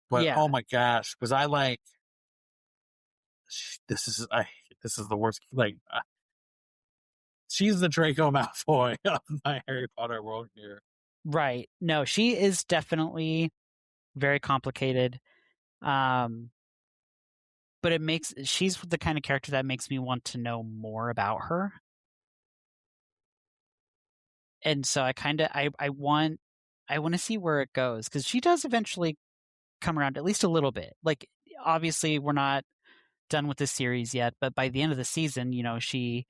But Yeah, oh my gosh, was I like, this is this is the worst. Like, she's the Draco Malfoy of my Harry Potter world here. right. No, she is definitely very complicated. Um, but she's the kind of character that makes me want to know more about her. And so I want to see where it goes because she does eventually come around at least a little bit. Like obviously we're not done with this series yet, but by the end of the season, she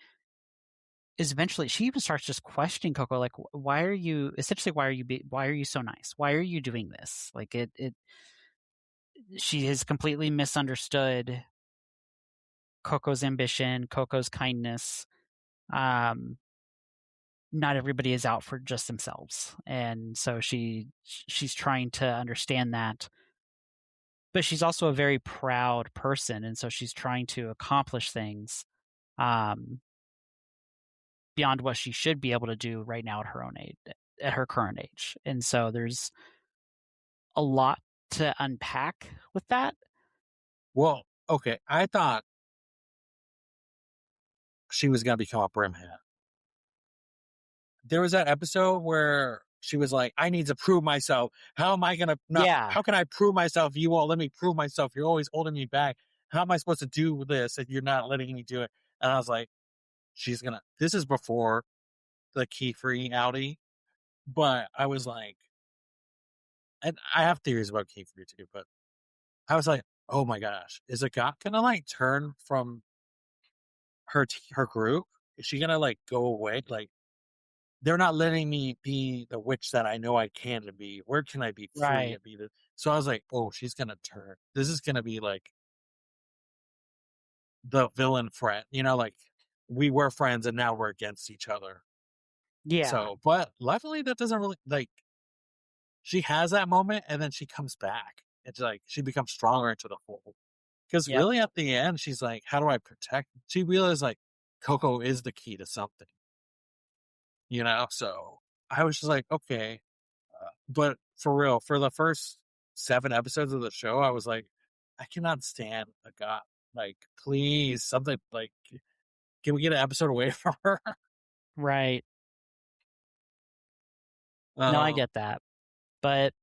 even starts just questioning Coco, like, why are you why are you so nice? Why are you doing this? Like she has completely misunderstood Coco's ambition, Coco's kindness. Um, not everybody is out for just themselves, and so she's trying to understand that. But she's also a very proud person, and so she's trying to accomplish things um, beyond what she should be able to do right now at her own age, at her current age. And so there's a lot to unpack with that. Well, okay, I thought she was gonna become a brimhead. There was that episode where she was like, I need to prove myself. How am I gonna not Yeah, how can I prove myself? You won't let me prove myself. You're always holding me back. How am I supposed to do this if you're not letting me do it? And I was like, she's gonna this is before the key free outie. But I was like, and I have theories about key free too, but I was like, oh my gosh, is Agat gonna like turn from her group? Is she gonna like go away? Like they're not letting me be the witch that I know I can to be. Where can I be free right. and be the? So I was like, oh, she's gonna turn. This is gonna be like the villain friend, like we were friends and now we're against each other. Yeah, So, but luckily that doesn't really like. She has that moment and then she comes back. It's like she becomes stronger into the fold. Because yep. really at the end, she's like, how do I protect? She realized like Coco is the key to something. So I was just like, okay. But for real, for the first 7 episodes of the show, I was like, I cannot stand a god. Like, please, something like, can we get an episode away from her? Right. No, I Um, get that. But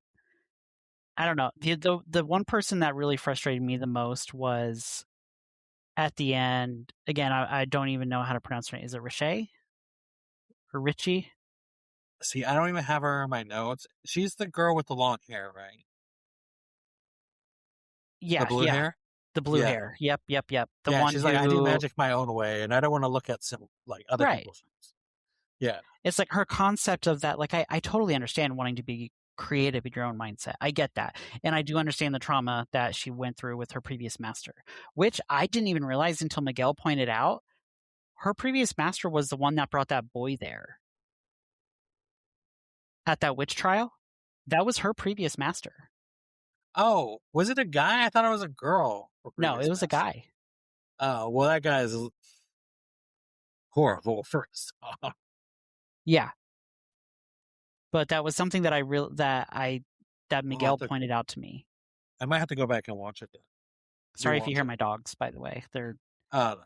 I don't know. The one person that really frustrated me the most was at the end. Again, I don't even know how to pronounce her name. Is it Richie or Richie? see, I don't even have her in my notes. She's the girl with the long hair, right? The Yeah, blue yeah. hair? The blue Yeah. hair. Yep, yep, yep. The Yeah, one she's like, I do who magic my own way, and I don't want to look at some like other right. people's things. Yeah. It's like her concept of that. Like I totally understand wanting to be creative in your own mindset. I get that. And I do understand the trauma that she went through with her previous master, which I didn't even realize until Miguel pointed out. Her previous master was the one that brought that boy there at that witch trial. That was her previous master. Oh, was it a guy? I thought it was a girl. For No, it previous was a master. guy. Oh, well, that guy is horrible. First off. Yeah. But that was something that that Miguel To, pointed out to me. I might have to go back and watch it. Then. Sorry if you Rewatch hear it. my dogs, by the way. Uh,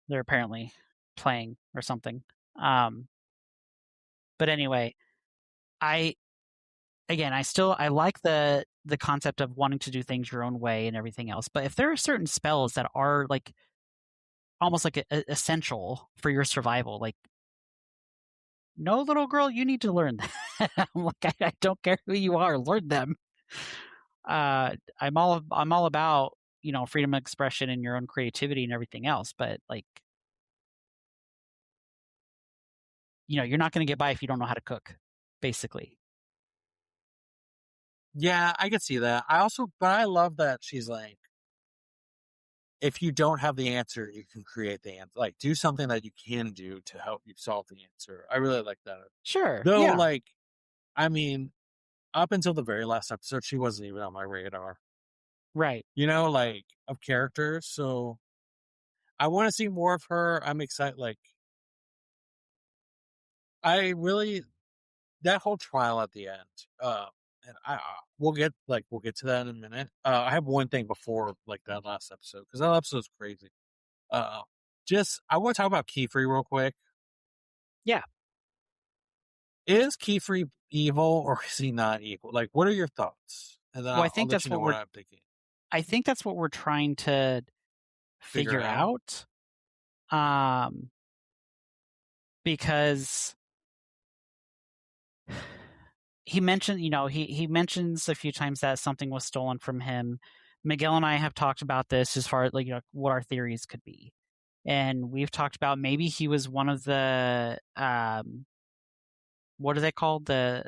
They're apparently playing or something. But anyway, I I like the concept of wanting to do things your own way and everything else. But if there are certain spells that are like almost like essential for your survival, like no, little girl, you need to learn that. I'm like, I don't care who you are, learn them. I'm all about freedom of expression and your own creativity and everything else, but like you're not going to get by if you don't know how to cook, basically. yeah, I could see that. But I love that she's like, if you don't have the answer, you can create the answer. Like, do something that you can do to help you solve the answer. I really like that. Sure, Though, yeah, like, I mean, up until the very last episode, she wasn't even on my radar. right. Like of characters. So I want to see more of her. I'm excited. Like, I really that whole trial at the end. And we'll get to that in a minute. I have one thing before like that last episode because that episode's crazy. Uh, just I want to talk about Keyfree real quick. Yeah. Is Keyfree evil or is he not evil? Like, what are your thoughts? And then Well, I'll let you know what I'm thinking. I think that's what we're trying to Figure figure out. out. Because he mentioned, he mentions a few times that something was stolen from him. Miguel and I have talked about this as far as like what our theories could be. And we've talked about maybe he was one of the what are they called? The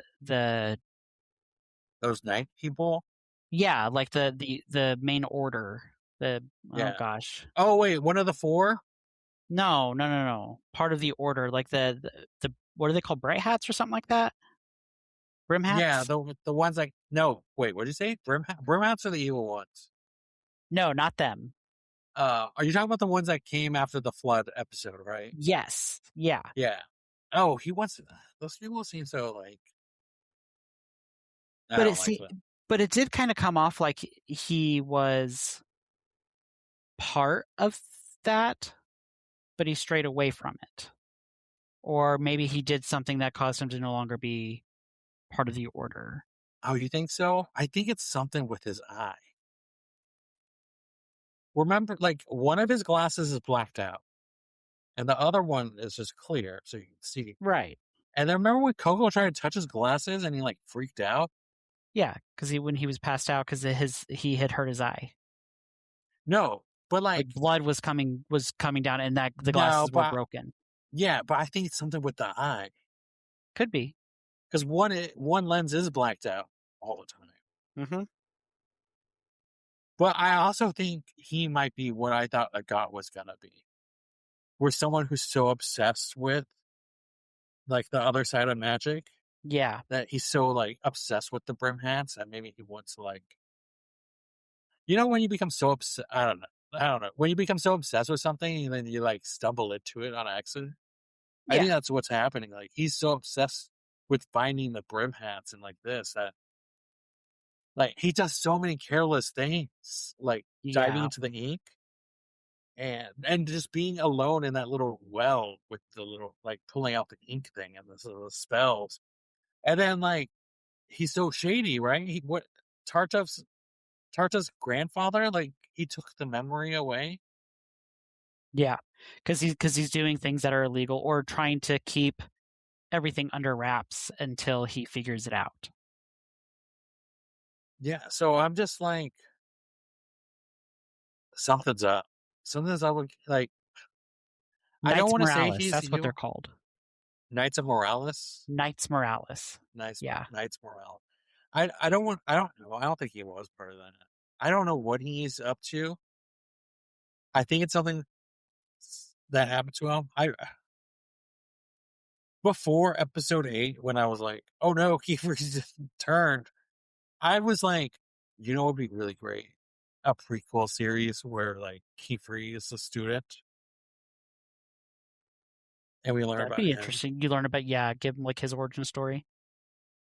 Those night people. yeah, like the main order. Oh Yeah. gosh. Oh wait, one of the four. No. Part of the order, like the what are they called? Bright hats or something like that? Brim hats? Yeah, the ones like no. Wait, what did you say? Brim hats are the evil ones. No, not them. Are you talking about the ones that came after the flood episode, right? Yes. Yeah. Yeah. Oh, he wants those people seem so like I But don't like them. but it did kind of come off like he was part of that, but he strayed away from it. Or maybe he did something that caused him to no longer be part of the order. Oh, you think so? I think it's something with his eye. Remember, like one of his glasses is blacked out, and the other one is just clear, so you can see. Right. And then remember when Coco tried to touch his glasses and he like freaked out? Yeah, because when he was passed out, because he had hurt his eye. No, but Like blood was coming down, and that the no, glasses were but broken. yeah, but I think it's something with the eye Could be. because one lens is blacked out all the time. Mm-hmm. But I also think he might be what I thought a god was gonna be. We're someone who's so obsessed with like the other side of magic Yeah. that he's so like obsessed with the brim hats that maybe he wants to like when you become so obsessed I don't know. When you become so obsessed with something and then you like stumble into it on accident. I think Yeah. that's what's happening. Like he's so obsessed with finding the brim hats and like this that Like he does so many careless things, like diving Yeah. into the ink and just being alone in that little well with the little like pulling out the ink thing and the spells. And then like he's so shady, right? He what Tarta's grandfather, like he took the memory away. Yeah. Because he's doing things that are illegal or trying to keep everything under wraps until he figures it out. Yeah, so I'm just like something's up. Something's up with like I don't Knights want to say Morales, he's that's what they're evil. called. Knights of Morales. Knights Morales. Nice Yeah. Knights Morales. I don't know. I don't think he was part of that. I don't know what he's up to. I think it's something that happened to him. I before episode 8, when I was like, oh no, Kiefer's just turned, I was like, you know what would be really great? A prequel series where like Kiefer is a student and we learn That'd about be him. interesting. You learn about, yeah, give him like his origin story.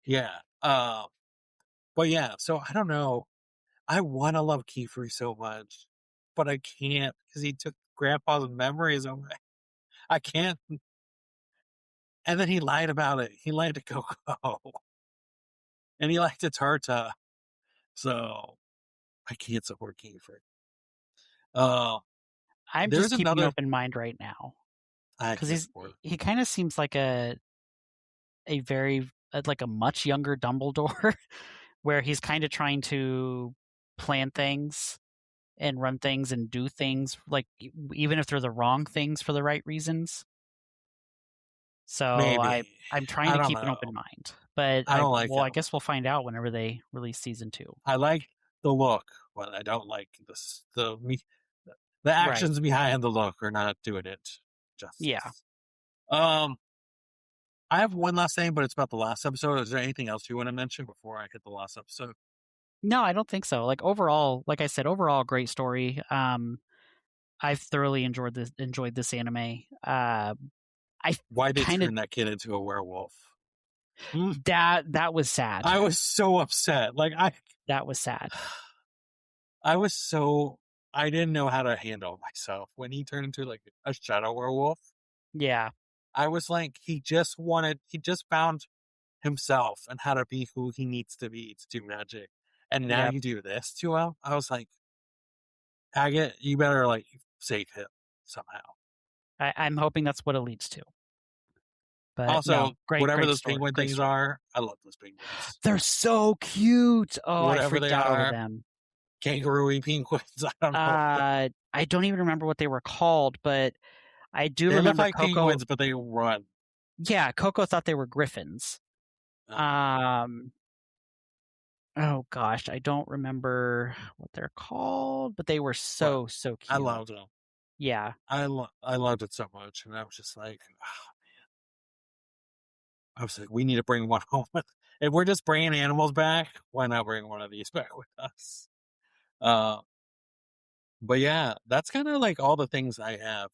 Yeah. But yeah, so I don't know. I want to love Kiefer so much, but I can't because he took grandpa's memories away. I can't. And then he lied about it. He lied to Coco and he lied to Tarta. So I can't support Kiefer. Uh, I'm just there's keeping an another open mind right now I because can't support. he kind of seems like a very like a much younger Dumbledore, where he's kind of trying to plan things and run things and do things like even if they're the wrong things for the right reasons. So Maybe. I'm trying I to don't keep an know. open mind, but I don't like I him. guess we'll find out whenever they release season 2. I like the look, but I don't like the Right. actions behind the look are not doing it Yeah. justice. Um, I have one last thing, but it's about the last episode. Is there anything else you want to mention before I hit the last episode? No, I don't think so. Like overall, like I said, overall great story. I've thoroughly enjoyed this anime. I Why they kind of turned that kid into a werewolf? Hmm? that was sad. I was so upset. Like That was sad. I was so I didn't know how to handle myself when he turned into like a shadow werewolf. Yeah. I was like, he just found himself and how to be who he needs to be to do magic. And now Yep. you do this to him. I was like, Agate, you better like save him somehow. I'm hoping that's what it leads to. But no, Also, great, whatever great those story. penguin Great things story. are, I love those penguins. They're so cute. Oh, I Whatever freaked they out over are, them. kangaroo penguins. I don't know. I don't even remember what they were called, but I do They look remember like Coco. penguins, but they run. Yeah, Coco thought they were griffins. Uh, Um, oh gosh, I don't remember what they're called, but they were but so I cute. loved them. Yeah. I loved it so much, and I was just like, I was like, we need to bring one home. If we're just bringing animals back, why not bring one of these back with us? Uh, but yeah, that's kind of like all the things I have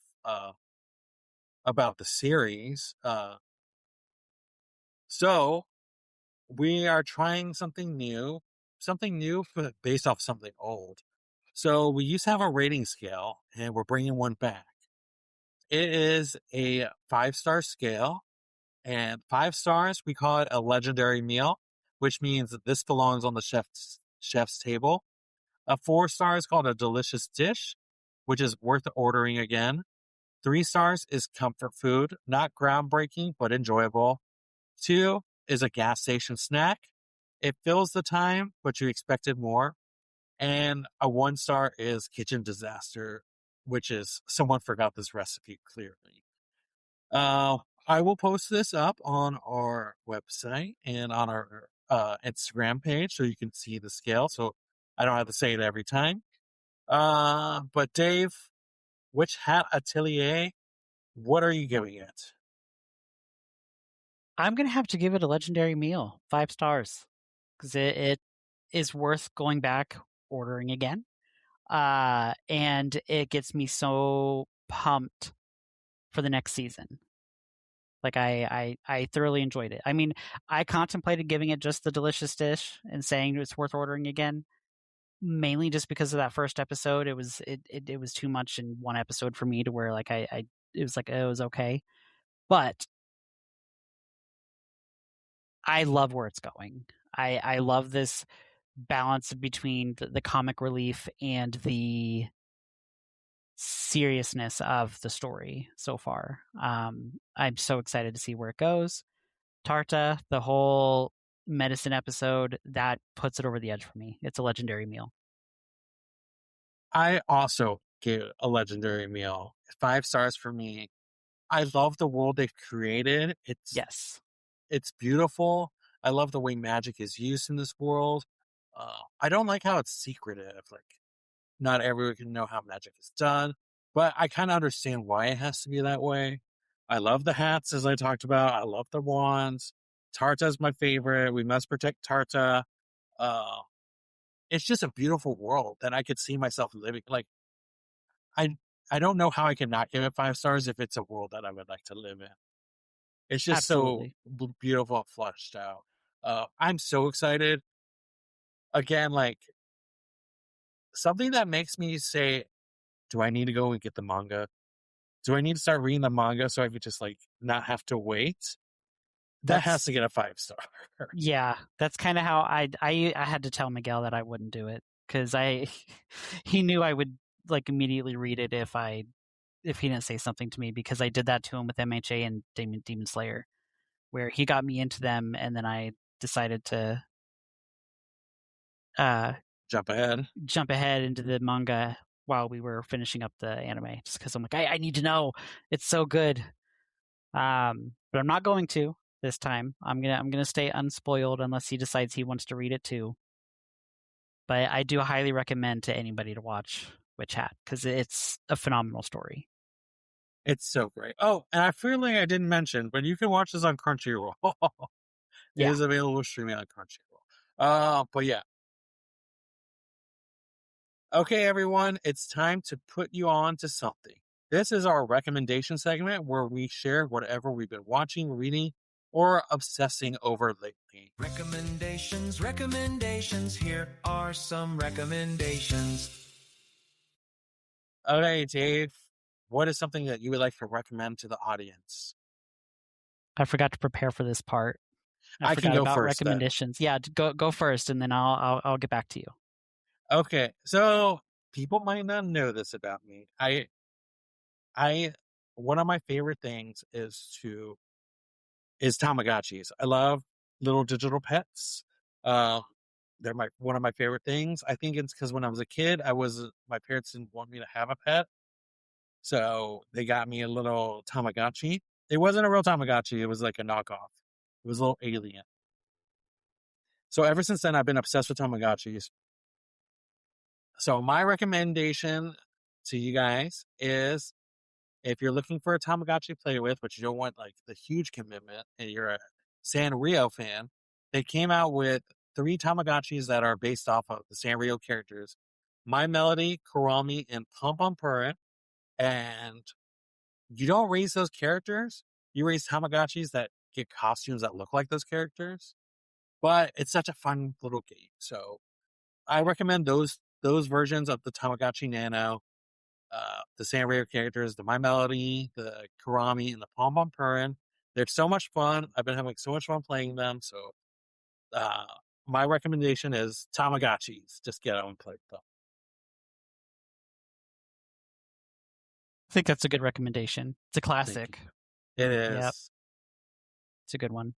about the series. So we are trying something new but based off something old. So we used to have a rating scale, and we're bringing one back. It is a 5-star scale, and 5 stars we call it a legendary meal, which means that this belongs on the chef's table. A 4-star is called a delicious dish, which is worth ordering again. 3 stars is comfort food, not groundbreaking, but enjoyable. 2 is a gas station snack. It fills the time, but you expected more. And a 1-star is kitchen disaster, which is someone forgot this recipe clearly. I will post this up on our website and on our Instagram page so you can see the scale. So I don't have to say it every time. But Dave, Witch Hat Atelier, what are you giving it? I'm gonna have to give it a legendary meal, 5 stars, because it is worth going back ordering again. And it gets me so pumped for the next season. Like I thoroughly enjoyed it. I mean, I contemplated giving it just the delicious dish and saying it's worth ordering again, mainly just because of that first episode. It was too much in one episode for me to where like I it was like it was okay. But I love where it's going. I love this balance between the comic relief and the seriousness of the story so far. I'm so excited to see where it goes. Tarta, the whole medicine episode, that puts it over the edge for me. It's a legendary meal. I also gave it a legendary meal. 5 stars for me. I love the world they've created. Yes. It's beautiful. I love the way magic is used in this world. I don't like how it's secretive. Like, not everyone can know how magic is done, but I kind of understand why it has to be that way. I love the hats, as I talked about. I love the wands. Tarta's my favorite. We must protect Tarta. Uh, it's just a beautiful world that I could see myself living. Like, I I don't know how I could not give it 5 stars if it's a world that I would like to live in. It's just so Absolutely. beautiful, fleshed out. I'm so excited. Again, like something that makes me say, do I need to go and get the manga? Do I need to start reading the manga so I could just like not have to wait? That has That's to get a 5 star. yeah, that's kind of how I had to tell Miguel that I wouldn't do it cuz I he knew I would like immediately read it if he didn't say something to me, because I did that to him with MHA and Demon Slayer, where he got me into them and then I decided to uh Jump ahead. jump ahead into the manga while we were finishing up the anime, just because I'm like, I need to know. It's so good. But I'm not going to this time. I'm gonna stay unspoiled unless he decides he wants to read it too. But I do highly recommend to anybody to watch Witch Hat because it's a phenomenal story. It's so great. Oh, and I feel like I didn't mention, but you can watch this on Crunchyroll. It Yeah, is available streaming on Crunchyroll. But yeah. Okay, everyone, it's time to put you on to something. This is our recommendation segment where we share whatever we've been watching, reading, or obsessing over lately. Recommendations, recommendations. Here are some recommendations. Okay, Dave, what is something that you would like to recommend to the audience? I forgot to prepare for this part. I I can forgot go about first then. recommendations. Yeah, go first, and then I'll get back to you. Okay, so people might not know this about me. I one of my favorite things is Tamagotchis. I love little digital pets. Uh, they're one of my favorite things. I think it's because when I was a kid, my parents didn't want me to have a pet, so they got me a little Tamagotchi. It wasn't a real Tamagotchi; it was like a knockoff. It was a little alien. So ever since then, I've been obsessed with Tamagotchis. So my recommendation to you guys is if you're looking for a Tamagotchi to play with, but you don't want like the huge commitment and you're a Sanrio fan, they came out with 3 Tamagotchis that are based off of the Sanrio characters. My Melody, Kurami, and Pum Pum Purin. And you don't raise those characters. You raise Tamagotchis that get costumes that look like those characters. But it's such a fun little game. So I recommend those versions of the Tamagotchi Nano, the Sanrio characters, the My Melody, the Kurami, and the Pom Pom Purin. They're so much fun. I've been having so much fun playing them. So uh, my recommendation is Tamagotchis. Just get out and play with them. I think that's a good recommendation. It's a Thank classic. you. It Yep, is. it's a good one.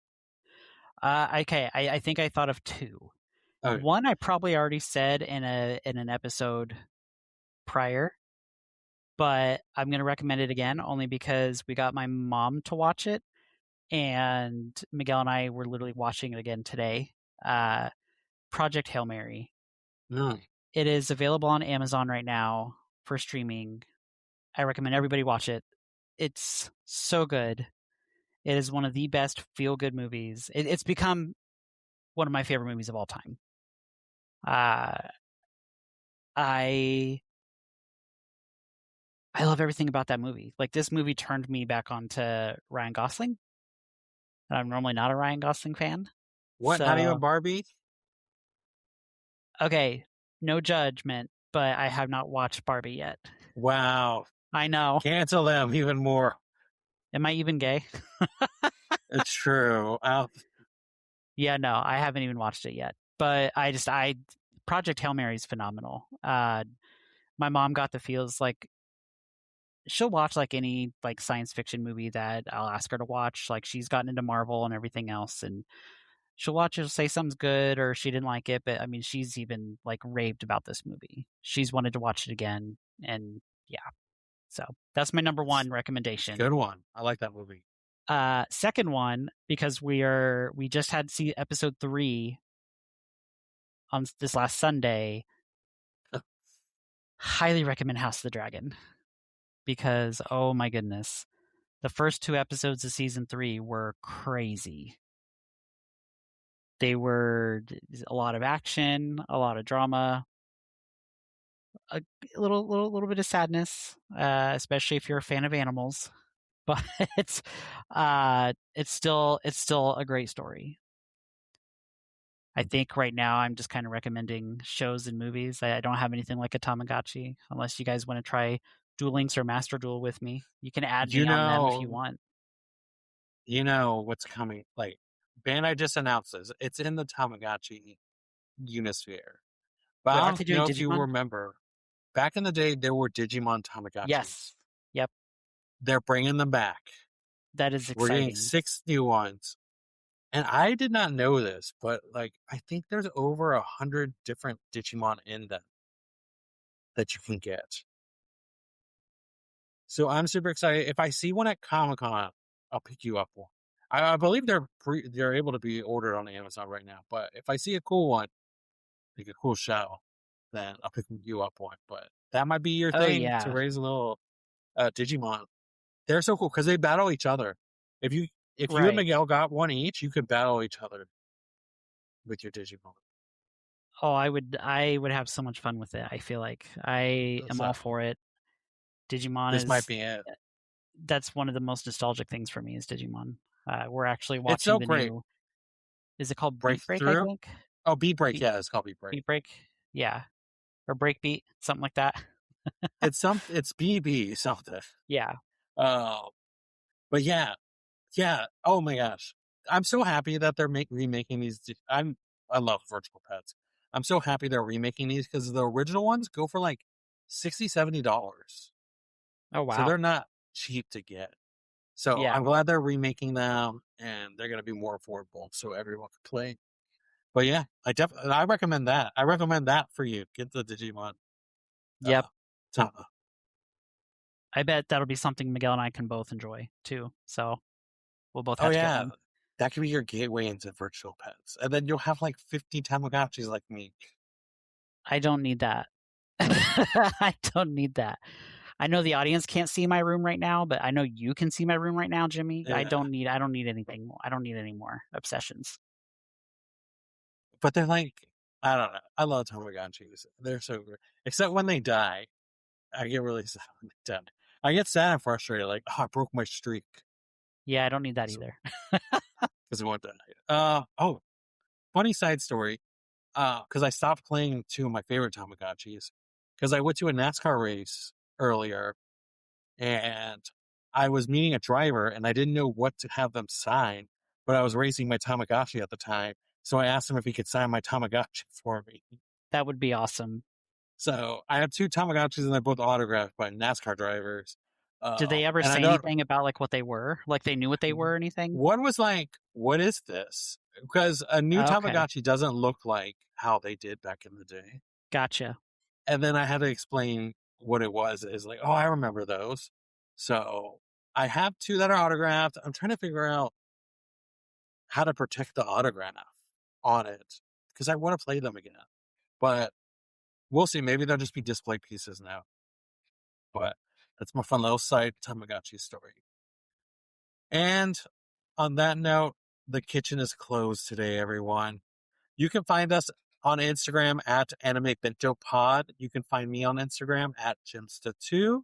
Okay, I think I thought of two. Okay. One I probably already said in an episode prior, but I'm gonna recommend it again only because we got my mom to watch it, and Miguel and I were literally watching it again today. Project Hail Mary. Mm. It is available on Amazon right now for streaming. I recommend everybody watch it. It's so good. It is one of the best feel-good movies. It's become one of my favorite movies of all time. I I love everything about that movie. Like, this movie turned me back onto Ryan Gosling. and I'm normally not a Ryan Gosling fan. What? Not even So, Barbie? okay, no judgment, but I have not watched Barbie yet. Wow. I know. Cancel them even more. Am I even gay? It's true. Yeah, no, I haven't even watched it yet. But Project Hail Mary is phenomenal. My mom got the feels like she'll watch like any like science fiction movie that I'll ask her to watch. Like she's gotten into Marvel and everything else, and she'll watch it, she'll say something's good or she didn't like it. But I mean, she's even like raved about this movie. She's wanted to watch it again, and yeah. So that's my number one It's a recommendation. good one. I like that movie. Second one, because we just had to see episode 3 on this last Sunday. Highly recommend House of the Dragon because oh my goodness, the first 2 episodes of season 3 were crazy. They were a lot of action, a lot of drama, a little bit of sadness, especially if you're a fan of animals. But it's still a great story. I think right now I'm just kind of recommending shows and movies. I don't have anything like a Tamagotchi, unless you guys want to try Duel Links or Master Duel with me. You can add You me on them if you know, want. you know what's coming. Like, Bandai just announced this. It's in the Tamagotchi Unisphere. But Wait, I aren't they don't doing know if you Digimon? remember, back in the day, there were Digimon Tamagotchis. Yes. Yep. They're bringing them back. That is We're getting exciting. 6 new ones. And I did not know this, but like, I think there's over 100 different Digimon in them that you can get. So I'm super excited. If I see one at Comic-Con, I'll pick you up one. I believe they're able to be ordered on Amazon right now. But if I see a cool one, like a cool show, then I'll pick you up one. But that might be your Oh thing to yeah. raise a little Digimon. They're so cool because they battle each other. If you and Right. Miguel got one each, you could battle each other with your Digimon. Oh, I would have so much fun with it. I feel like I am So all for it. Digimon this might is be it. that's one of the most nostalgic things for me is Digimon. We're actually It's watching so the great. new. Is it called Beat Break? I Breakthrough. think Oh, Beat Break. Beat, Yeah, it's called Beat Break. Beat Break. Yeah, or Breakbeat, something like that. It's BB something. Yeah. Uh, but yeah. Oh my gosh, I'm so happy that they're remaking these. I love virtual pets. I'm so happy they're remaking these because the original ones go for like $60-$70. Oh So wow. they're not cheap to get. So Yeah. I'm glad they're remaking them and they're going to be more affordable so everyone can play. But yeah, I recommend that. I recommend that for you. Get the Digimon. Uh, Yep. Tama. I bet that'll be something Miguel and I can both enjoy too. So we'll both Oh have to get yeah, one. that could be your gateway into virtual pets, and then you'll have like 50 Tamagotchis like me. I don't need that. I don't need that. I know the audience can't see my room right now, but I know you can see my room right now, Jimmy. I Yeah, don't need anything more. I don't need any more obsessions. but they're like, I don't know. I love Tamagotchis. They're so great. Except when they die, I get really sad when they die. I get sad and frustrated, like, oh, I broke my streak Yeah, I don't need that because either. it won't die. Oh, funny side story. Because I stopped playing two of my favorite Tamagotchis because I went to a NASCAR race earlier and I was meeting a driver and I didn't know what to have them sign, but I was racing my Tamagotchi at the time. So I asked him if he could sign my Tamagotchi for me. That would be awesome. So I have two Tamagotchis and they're both autographed by NASCAR drivers. Did they ever And I say don't, anything about like what they were? Like they knew what they were or anything? one was like, what is this? Because a new Okay. Tamagotchi doesn't look like how they did back in the day. Gotcha. And then I had to explain what it was. Is like, oh, I remember those. So I have two that are autographed. I'm trying to figure out how to protect the autograph on it because I want to play them again. But we'll see. Maybe they'll just be display pieces now. But that's my fun little side Tamagotchi story. And on that note, the kitchen is closed today, everyone. You can find us on Instagram at Anime Bento Pod. You can find me on Instagram at Jimsta2.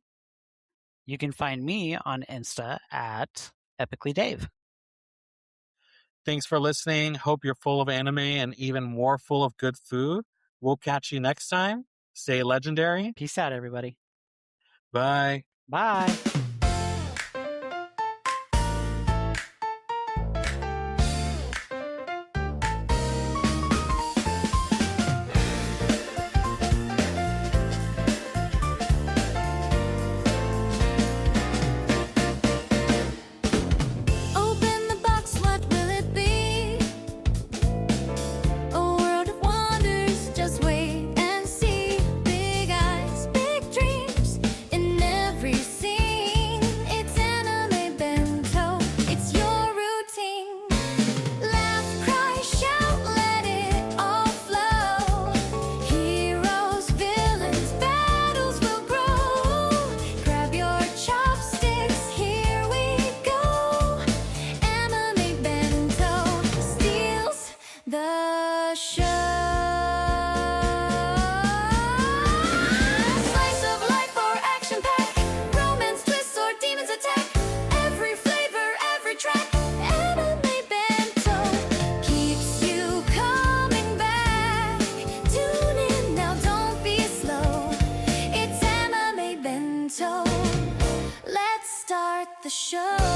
You can find me on Insta at Epically Dave. Thanks for listening. Hope you're full of anime and even more full of good food. We'll catch you next time. Stay legendary. Peace out, everybody. Bye. Bye. Open the box, what will it be? A world of wonders, just wait and see. Big eyes, big dreams in every scene. It's anime bento, it's your routine. Laugh, cry, shout, let it all flow. Heroes, villains, battles will grow. Grab your chopsticks, here we go. Anime bento steals the show. Slice of life or action pack, romance twists or demons attack. Every flavor, every track. Anime bento keeps you coming back. Tune in now, don't be slow. It's anime bento. Let's start the show.